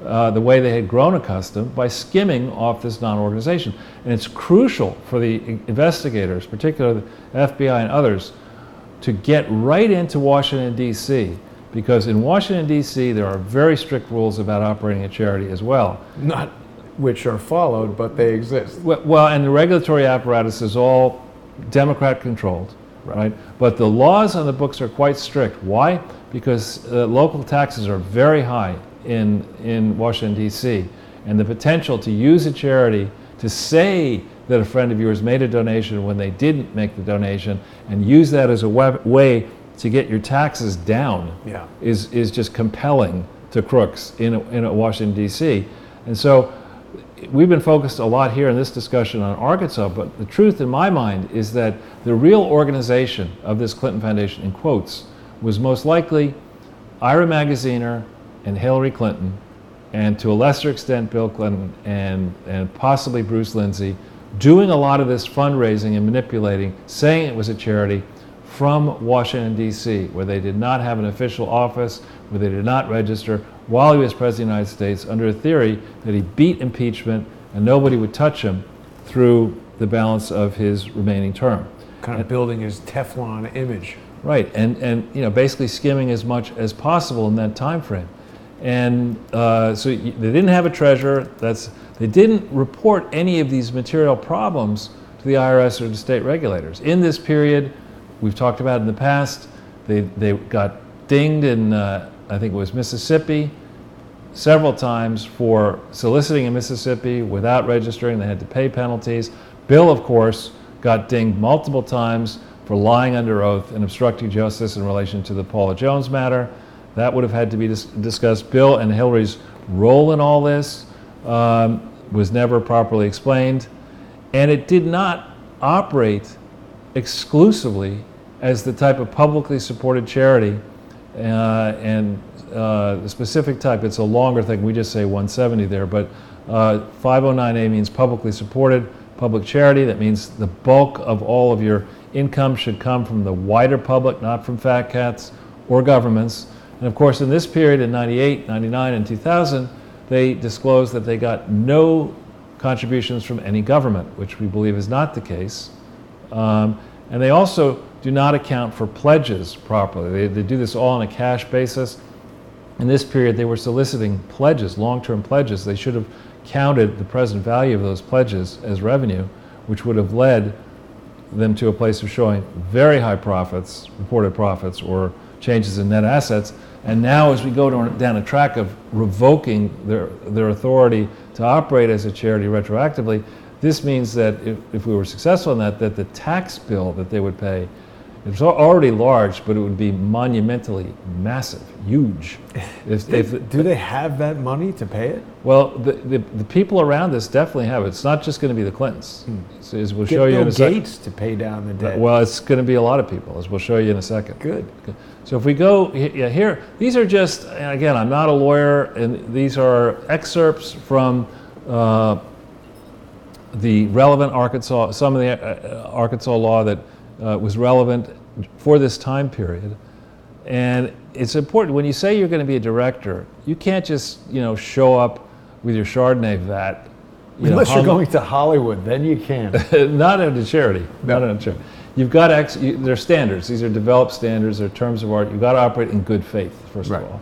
the way they had grown accustomed by skimming off this non-organization. And it's crucial for the investigators, particularly the FBI and others, to get right into Washington, D.C., because in Washington, D.C., there are very strict rules about operating a charity as well. Not which are followed, but they exist. Well, and the regulatory apparatus is all Democrat-controlled, right? But the laws on the books are quite strict. Why? Because local taxes are very high in Washington, D.C., and the potential to use a charity to say that a friend of yours made a donation when they didn't make the donation and use that as a way to get your taxes down is just compelling to crooks in Washington, D.C. And so we've been focused a lot here in this discussion on Arkansas, but the truth in my mind is that the real organization of this Clinton Foundation, in quotes, was most likely Ira Magaziner and Hillary Clinton, and to a lesser extent Bill Clinton and possibly Bruce Lindsay, doing a lot of this fundraising and manipulating, saying it was a charity from Washington, D.C., where they did not have an official office, where they did not register, while he was President of the United States, under a theory that he beat impeachment and nobody would touch him through the balance of his remaining term. Kind of building his Teflon image. Right, and basically skimming as much as possible in that time frame. And so they didn't have a treasurer. They didn't report any of these material problems to the IRS or to state regulators. In this period, we've talked about in the past, they got dinged in, I think it was Mississippi, several times for soliciting in Mississippi without registering. They had to pay penalties. Bill, of course, got dinged multiple times for lying under oath and obstructing justice in relation to the Paula Jones matter. That would have had to be discussed. Bill and Hillary's role in all this was never properly explained, and it did not operate exclusively as the type of publicly supported charity, and the specific type, it's a longer thing, we just say 170 there, but 509A means publicly supported, public charity. That means the bulk of all of your income should come from the wider public, not from fat cats or governments. And of course, in this period, in 98, 99, and 2000, they disclosed that they got no contributions from any government, which we believe is not the case. And they also do not account for pledges properly. They do this all on a cash basis. In this period, they were soliciting pledges, long-term pledges. They should have counted the present value of those pledges as revenue, which would have led them to a place of showing very high profits, reported profits, or changes in net assets. And now as we go down a track of revoking their authority to operate as a charity retroactively, this means that if we were successful in that the tax bill that they would pay, it's already large, but it would be monumentally massive, huge. Do they have that money to pay it? Well, the people around us definitely have it. It's not just going to be the Clintons. So as we'll show you in a second. Bill Gates to pay down the debt. Well, it's going to be a lot of people, as we'll show you in a second. Good. So if we go here, these are just, again, I'm not a lawyer, and these are excerpts from the relevant Arkansas, some of the Arkansas law that was relevant for this time period. And it's important, when you say you're going to be a director, you can't just, show up with your Chardonnay vat. Unless you're going to Hollywood, then you can. Not at a charity. No. Not at a charity. You've got they're standards. These are developed standards. They're terms of art. You've got to operate in good faith, first of all,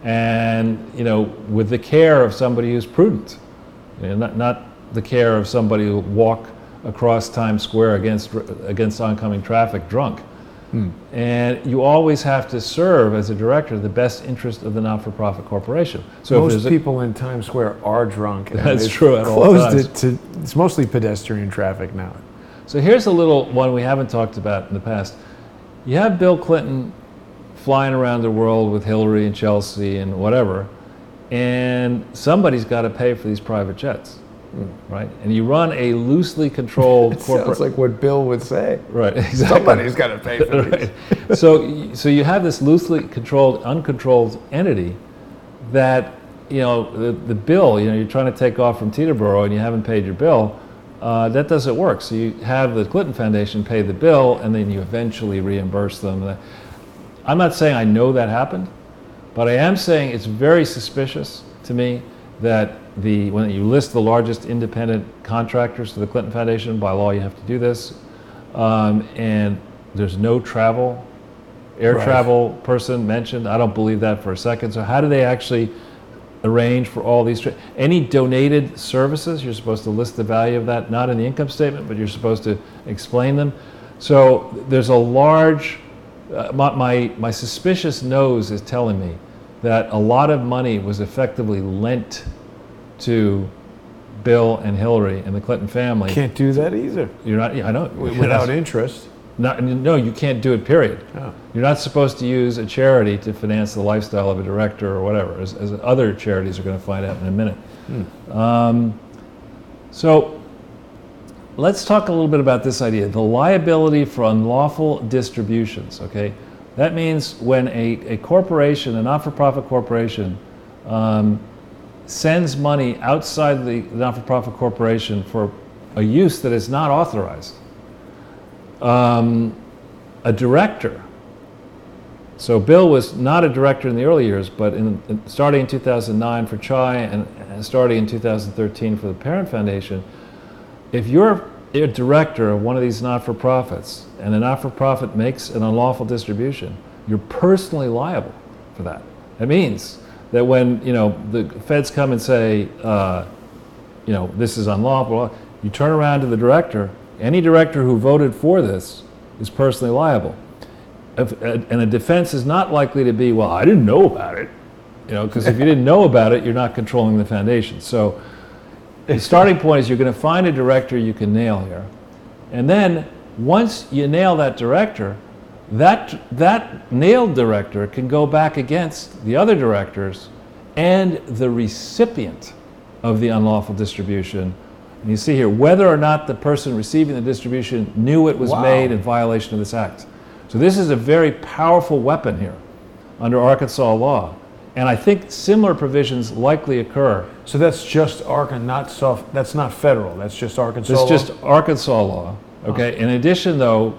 and with the care of somebody who's prudent, not the care of somebody who will walk across Times Square against oncoming traffic drunk. And you always have to serve as a director the best interest of the not-for-profit corporation. So most people in Times Square are drunk. And that's true at all times. It's mostly pedestrian traffic now. So here's a little one we haven't talked about in the past. You have Bill Clinton flying around the world with Hillary and Chelsea and whatever, and somebody's got to pay for these private jets. Right, and you run a loosely controlled corporate. Sounds like what Bill would say. Right, exactly. Somebody's got to pay for these. So you have this loosely controlled, uncontrolled entity that the bill, you're trying to take off from Teterboro and you haven't paid your bill, that doesn't work. So you have the Clinton Foundation pay the bill and then you eventually reimburse them. I'm not saying I know that happened, but I am saying it's very suspicious to me that when you list the largest independent contractors to the Clinton Foundation, by law you have to do this, and there's no air travel person mentioned. I don't believe that for a second. So how do they actually arrange for all these? Any donated services, you're supposed to list the value of that, not in the income statement, but you're supposed to explain them. So there's a large, my suspicious nose is telling me that a lot of money was effectively lent to Bill and Hillary and the Clinton family. Can't do that either. You're not. I know. Without interest. No, you can't do it, period. Oh. You're not supposed to use a charity to finance the lifestyle of a director or whatever, as other charities are going to find out in a minute. So let's talk a little bit about this idea, the liability for unlawful distributions, okay? That means when a corporation, a not-for-profit corporation, sends money outside the not-for-profit corporation for a use that is not authorized. A director, so Bill was not a director in the early years, but starting in 2009 for CHI and starting in 2013 for the Parent Foundation, if you're a director of one of these not-for-profits and the not-for-profit makes an unlawful distribution, you're personally liable for that. That means that when the feds come and say, this is unlawful, you turn around to the director. Any director who voted for this is personally liable. And a defense is not likely to be, well, I didn't know about it. Because if you didn't know about it, you're not controlling the foundation. So the starting point is you're going to find a director you can nail here. And then once you nail that director, that nailed director can go back against the other directors and the recipient of the unlawful distribution. And you see here, whether or not the person receiving the distribution knew it was made in violation of this act. So this is a very powerful weapon here under Arkansas law. And I think similar provisions likely occur. So that's just that's not federal, that's just Arkansas law? It's just Arkansas law, okay? In addition though,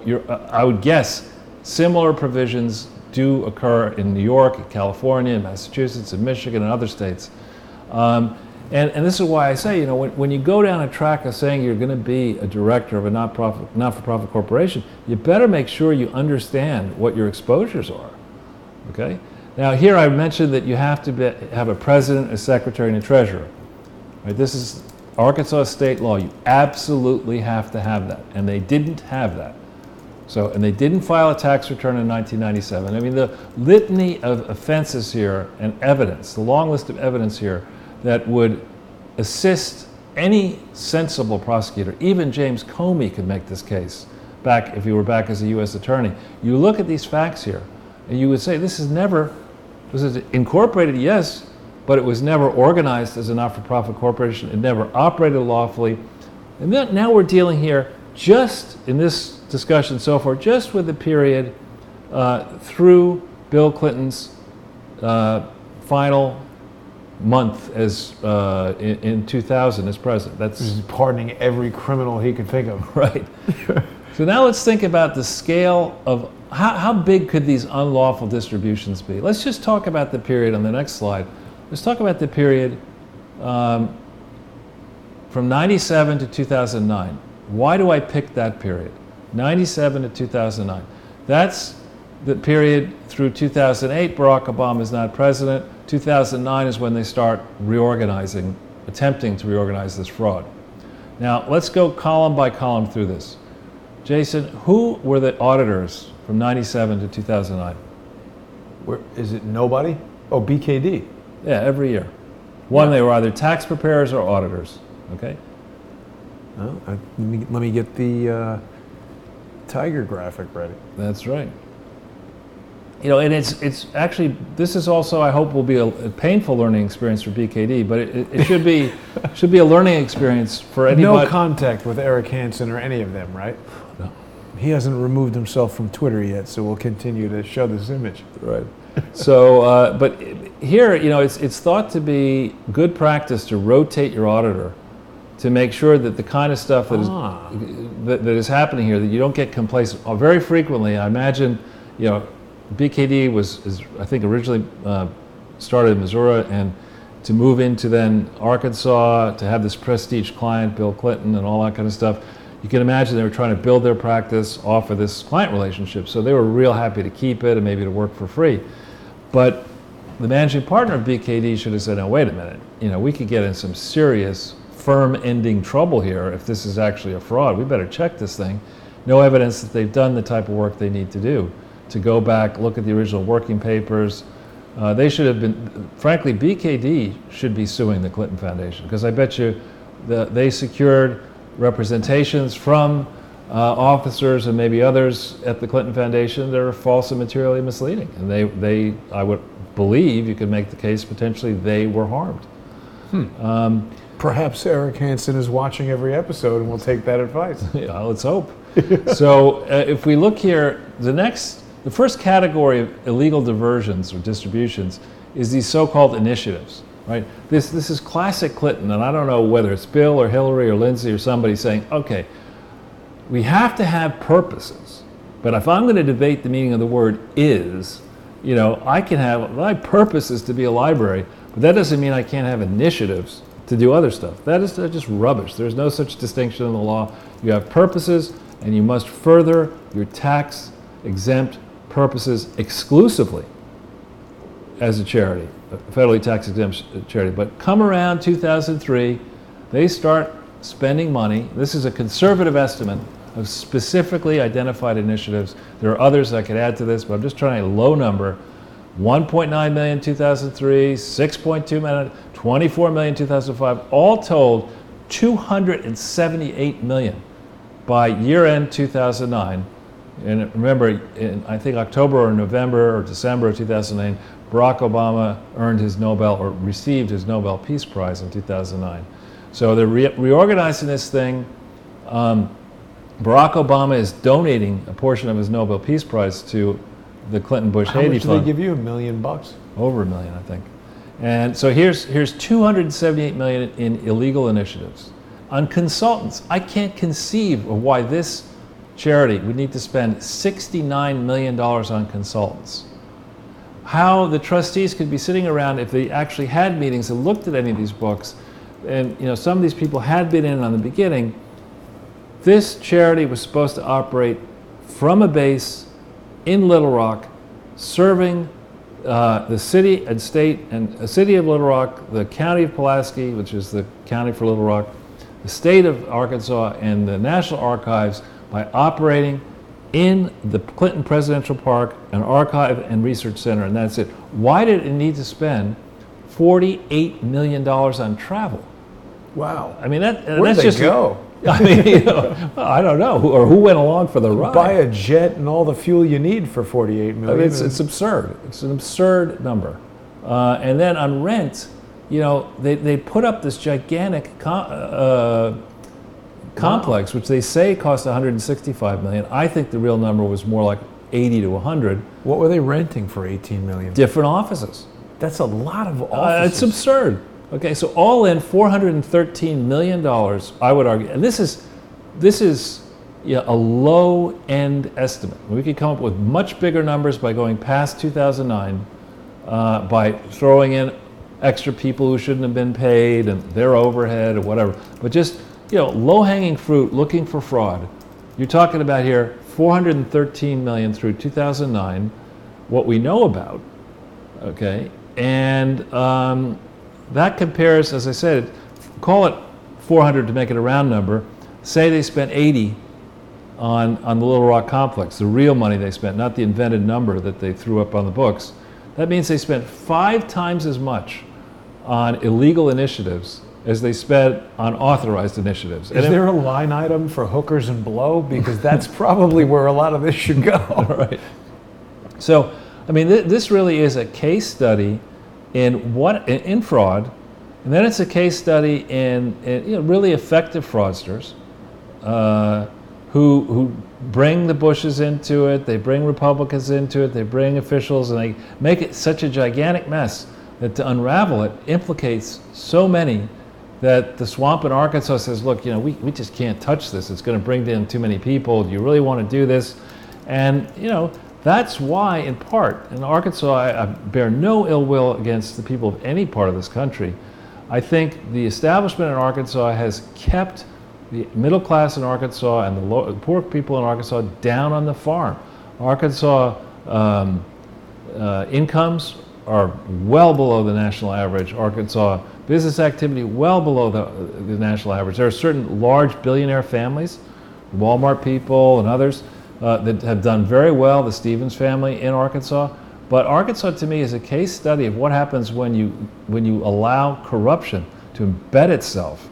I would guess similar provisions do occur in New York, California, Massachusetts, and Michigan, and other states. And this is why I say, when you go down a track of saying you're going to be a director of a not-for-profit corporation, you better make sure you understand what your exposures are, okay? Now here I mentioned that you have to have a president, a secretary, and a treasurer. Right? This is Arkansas state law. You absolutely have to have that, and they didn't have that. And they didn't file a tax return in 1997. I mean, the litany of offenses here and evidence, the long list of evidence here that would assist any sensible prosecutor, even James Comey could make this case back if he were back as a U.S. attorney. You look at these facts here, and you would say this is incorporated, yes, but it was never organized as a not-for-profit corporation. It never operated lawfully. And then, now we're dealing here, just in this discussion so far, just with the period through Bill Clinton's final month as in 2000 as president. That's pardoning every criminal he could think of. Right. So now let's think about the scale of how big could these unlawful distributions be. Let's just talk about the period on the next slide. Let's talk about the period from 97 to 2009. Why do I pick that period? 97 to 2009. That's the period through 2008. Barack Obama is not president. 2009 is when they start reorganizing, attempting to reorganize this fraud. Now, let's go column by column through this. Jason, who were the auditors from 97 to 2009? Is it nobody? Oh, BKD. Yeah, every year. They were either tax preparers or auditors, okay? Oh, let me get the tiger graphic ready. That's right. And it's actually, this is also, I hope, will be a painful learning experience for BKD, but it should be a learning experience for anybody. No contact with Eric Hansen or any of them, right? He hasn't removed himself from Twitter yet, so we'll continue to show this image. Right. So, but here, it's thought to be good practice to rotate your auditor to make sure that the kind of stuff that is happening here, that you don't get complacent. Very frequently, I imagine, BKD is I think originally started in Missouri, and to move into then Arkansas, to have this prestige client, Bill Clinton, and all that kind of stuff. You can imagine they were trying to build their practice off of this client relationship, so they were real happy to keep it and maybe to work for free. But the managing partner of BKD should have said, "No, wait a minute. We could get in some serious firm-ending trouble here if this is actually a fraud. We better check this thing." No evidence that they've done the type of work they need to do. To go back, look at the original working papers. They should have been, frankly, BKD should be suing the Clinton Foundation, because I bet you they secured representations from officers and maybe others at the Clinton Foundation that are false and materially misleading. And I would believe you could make the case potentially they were harmed. Perhaps Eric Hansen is watching every episode and will take that advice. Yeah, let's hope. So if we look here, the first category of illegal diversions or distributions is these so-called initiatives, right? This is classic Clinton, and I don't know whether it's Bill or Hillary or Lindsay or somebody saying, okay, we have to have purposes, but if I'm going to debate the meaning of the word is, I can have, my purpose is to be a library, but that doesn't mean I can't have initiatives to do other stuff. That's just rubbish. There's no such distinction in the law. You have purposes, and you must further your tax-exempt purposes exclusively as a charity, a federally tax-exempt charity. But come around 2003, they start spending money. This is a conservative estimate of specifically identified initiatives. There are others I could add to this, but I'm just trying a low number. 1.9 million in 2003, 6.2 million, 24 million in 2005, all told 278 million by year-end 2009. And remember, in I think October or November or December of 2009, Barack Obama earned his Nobel, or received his Nobel Peace Prize in 2009. So they're reorganizing this thing. Barack Obama is donating a portion of his Nobel Peace Prize to the Clinton-Bush-Haiti Fund. How much did they give you? $1 million? Over $1 million, I think. And so here's 278 million in illegal initiatives. On consultants, I can't conceive of why this charity would need to spend $69 million on consultants. How the trustees could be sitting around if they actually had meetings and looked at any of these books, and some of these people had been in on the beginning. This charity was supposed to operate from a base in Little Rock, serving the city and state, and the city of Little Rock, the county of Pulaski, which is the county for Little Rock, the state of Arkansas, and the National Archives, by operating in the Clinton Presidential Park, an archive and research center, and that's it. Why did it need to spend $48 million on travel? Wow. I mean, where did they go? I mean, I don't know, or who went along for the ride. Buy a jet and all the fuel you need for $48 million. I mean, it's absurd. It's an absurd number. And then on rent, they put up this gigantic complex, which they say cost $165 million. I think the real number was more like 80 to 100. What were they renting for $18 million? Different offices. That's a lot of offices. It's absurd. Okay, so all in $413 million, I would argue, and this is a low-end estimate. We could come up with much bigger numbers by going past 2009, by throwing in extra people who shouldn't have been paid and their overhead or whatever. But just low-hanging fruit, looking for fraud. You're talking about here $413 million through 2009, what we know about, okay, and that compares, as I said, call it 400 to make it a round number. Say they spent 80 on the Little Rock complex, the real money they spent, not the invented number that they threw up on the books. That means they spent 5 times as much on illegal initiatives as they spent on authorized initiatives. Is there a line item for hookers and blow? Because that's probably where a lot of this should go. Right. So, I mean, this really is a case study in fraud, and then it's a case study in really effective fraudsters who bring the Bushes into it, they bring Republicans into it, they bring officials, and they make it such a gigantic mess that to unravel it implicates so many that the swamp in Arkansas says, look, we just can't touch this. It's going to bring in too many people. Do you really want to do this? And, that's why, in part, in Arkansas, I bear no ill will against the people of any part of this country. I think the establishment in Arkansas has kept the middle class in Arkansas and the poor people in Arkansas down on the farm. Arkansas incomes are well below the national average. Arkansas business activity well below the national average. There are certain large billionaire families, Walmart people and others, that have done very well, the Stevens family in Arkansas. But Arkansas, to me, is a case study of what happens when you allow corruption to embed itself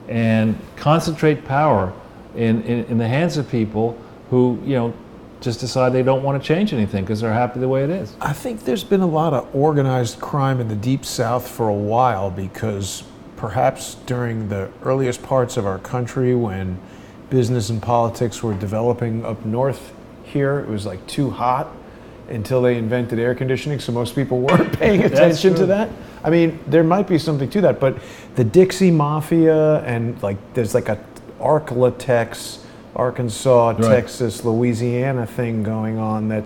and concentrate power in the hands of people who, just decide they don't want to change anything because they're happy the way it is. I think there's been a lot of organized crime in the Deep South for a while because perhaps during the earliest parts of our country when business and politics were developing up north here, it was like too hot until they invented air conditioning, so most people weren't paying attention to that. I mean, there might be something to that, but the Dixie Mafia and there's like a Arklatex, Arkansas, right, Texas, Louisiana thing going on.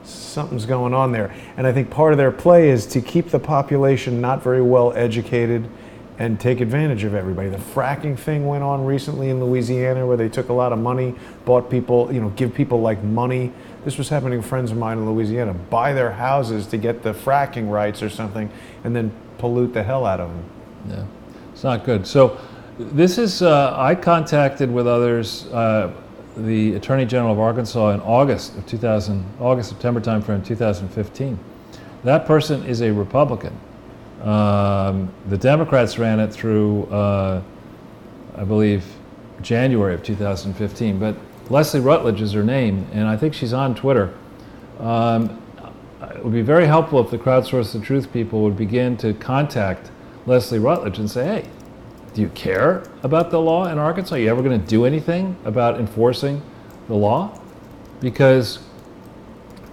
Something's going on there. And I think part of their play is to keep the population not very well educated and take advantage of everybody. The fracking thing went on recently in Louisiana where they took a lot of money, bought people, give people money. This was happening to friends of mine in Louisiana, buy their houses to get the fracking rights or something and then pollute the hell out of them. Yeah, it's not good. So this is, I contacted with others, the Attorney General of Arkansas in August-September timeframe 2015. That person is a Republican. The Democrats ran it through, I believe, January of 2015, but Leslie Rutledge is her name, and I think she's on Twitter. It would be very helpful if the Crowdsource the Truth people would begin to contact Leslie Rutledge and say, hey, do you care about the law in Arkansas? Are you ever going to do anything about enforcing the law? Because,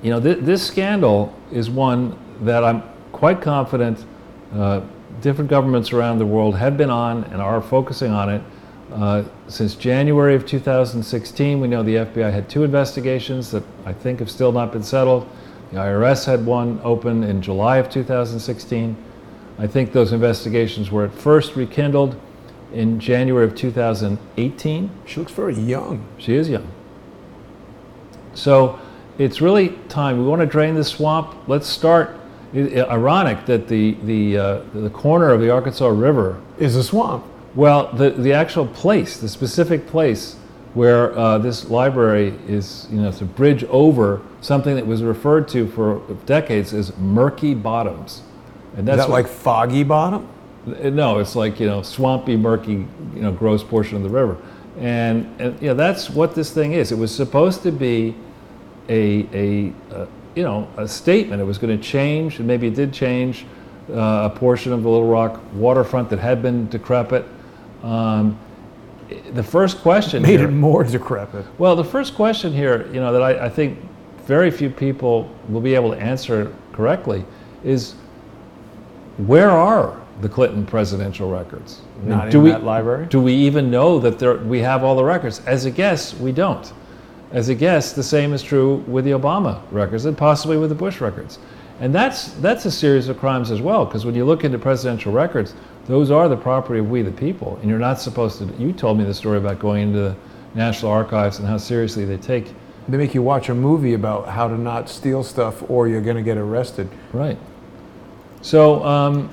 this scandal is one that I'm quite confident different governments around the world have been on and are focusing on it. Since January of 2016, we know the FBI had 2 investigations that I think have still not been settled. The IRS had one open in July of 2016. I think those investigations were at first rekindled in January of 2018. She looks very young. She is young. So it's really time. We want to drain the swamp. Let's start. Ironic that the corner of the Arkansas River is a swamp. Well, the actual place, the specific place where this library is, it's a bridge over something that was referred to for decades as murky bottoms. And that's is that like Foggy Bottom? No, it's like, swampy, murky, gross portion of the river. And that's what this thing is. It was supposed to be a statement. It was going to change, and maybe it did change a portion of the Little Rock waterfront that had been decrepit. The first question made it more decrepit. Well, the first question here, that I think very few people will be able to answer correctly is, where are the Clinton presidential records? Not in that library? Do we even know that we have all the records? As a guess, we don't. As a guess, the same is true with the Obama records and possibly with the Bush records. And that's a series of crimes as well, because when you look into presidential records, those are the property of we the people, and you're not supposed to. You told me the story about going into the National Archives and how seriously they take. They make you watch a movie about how to not steal stuff or you're going to get arrested. Right. So,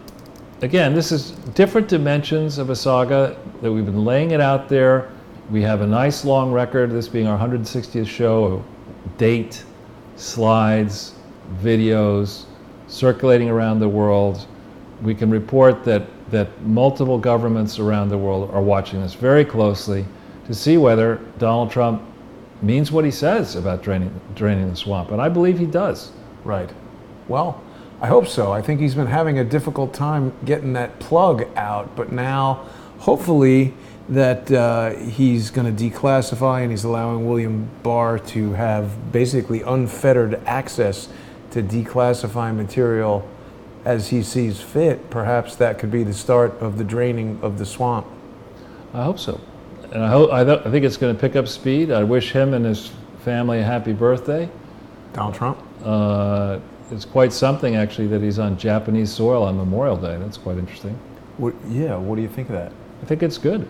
again, this is different dimensions of a saga that we've been laying it out there. We have a nice long record, this being our 160th show, date, slides, videos, circulating around the world. We can report that multiple governments around the world are watching this very closely to see whether Donald Trump means what he says about draining the swamp. And I believe he does. Right. Well, I hope so. I think he's been having a difficult time getting that plug out, but now hopefully that he's going to declassify, and he's allowing William Barr to have basically unfettered access to declassify material as he sees fit. Perhaps that could be the start of the draining of the swamp. I hope so. And I think it's going to pick up speed. I wish him and his family a happy birthday. Donald Trump? It's quite something, actually, that he's on Japanese soil on Memorial Day. That's quite interesting. What do you think of that? I think it's good.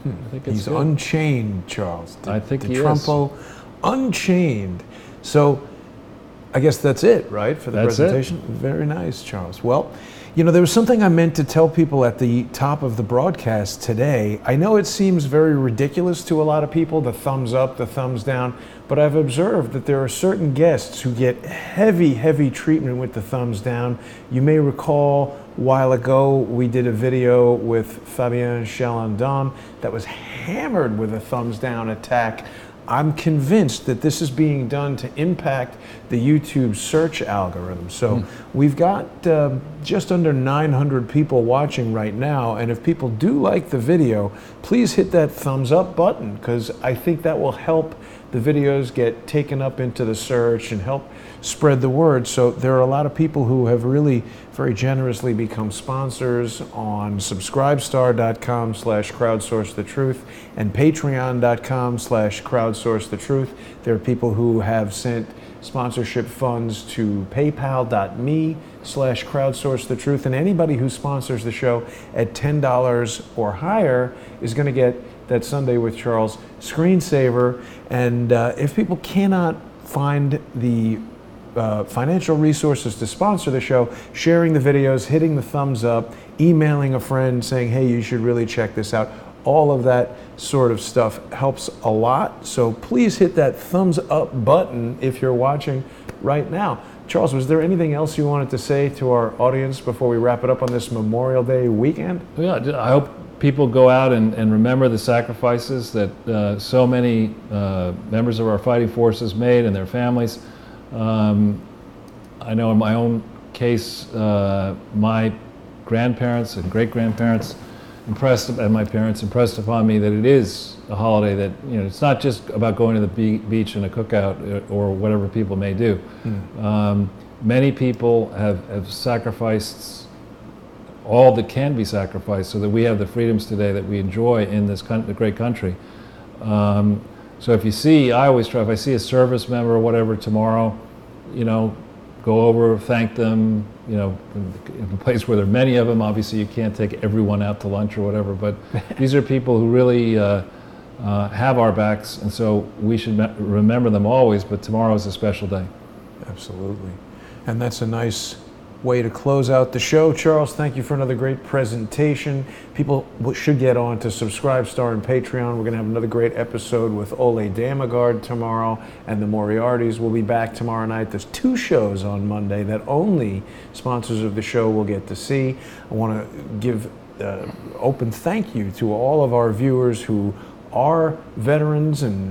I think it's He's good. unchained, Charles. I think he DTRUMPO, unchained. So I guess that's it, right, for the presentation? Very nice, Charles. Well, you know, there was something I meant to tell people at the top of the broadcast today. I know it seems very ridiculous to a lot of people, the thumbs up, the thumbs down, but I've observed that there are certain guests who get heavy treatment with the thumbs down. You may recall a while ago we did a video with Fabien Chalandon that was hammered with a thumbs down attack. I'm convinced that this is being done to impact the YouTube search algorithm. So we've got just under 900 people watching right now, and if people do like the video, please hit that thumbs up button, because I think that will help the videos get taken up into the search and help spread the word. So there are a lot of people who have really very generously become sponsors on subscribestar.com/crowdsourcethetruth and patreon.com/crowdsourcethetruth. There are people who have sent sponsorship funds to paypal.me/crowdsourcethetruth, and anybody who sponsors the show at $10 or higher is going to get that Sunday with Charles screensaver. And if people cannot find the financial resources to sponsor the show, sharing the videos, hitting the thumbs up, emailing a friend saying, hey, you should really check this out, all of that sort of stuff helps a lot. So please hit that thumbs up button if you're watching right now. Charles, was there anything else you wanted to say to our audience before we wrap it up on this Memorial Day weekend? Yeah, I hope people go out and remember the sacrifices that so many members of our fighting forces made and their families. I know in my own case, my grandparents and great-grandparents and my parents impressed upon me that it is a holiday that, you know, it's not just about going to the beach and a cookout or whatever people may do. Many people have sacrificed all that can be sacrificed so that we have the freedoms today that we enjoy in this great country. So if you see, I always try, if I see a service member or whatever tomorrow, you know, go over, thank them, you know, in a place where there are many of them. Obviously you can't take everyone out to lunch or whatever, but these are people who really have our backs, and so we should remember them always, but tomorrow is a special day. Absolutely. And that's a nice way to close out the show. Charles, thank you for another great presentation. People should get on to Subscribestar and Patreon. We're going to have another great episode with Ole Damagard tomorrow, and the Moriartys will be back tomorrow night. There's 2 shows on Monday that only sponsors of the show will get to see. I want to give open thank you to all of our viewers who are veterans and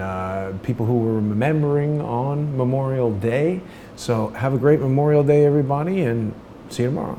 people who were remembering on Memorial Day. So have a great Memorial Day, everybody, and see you tomorrow.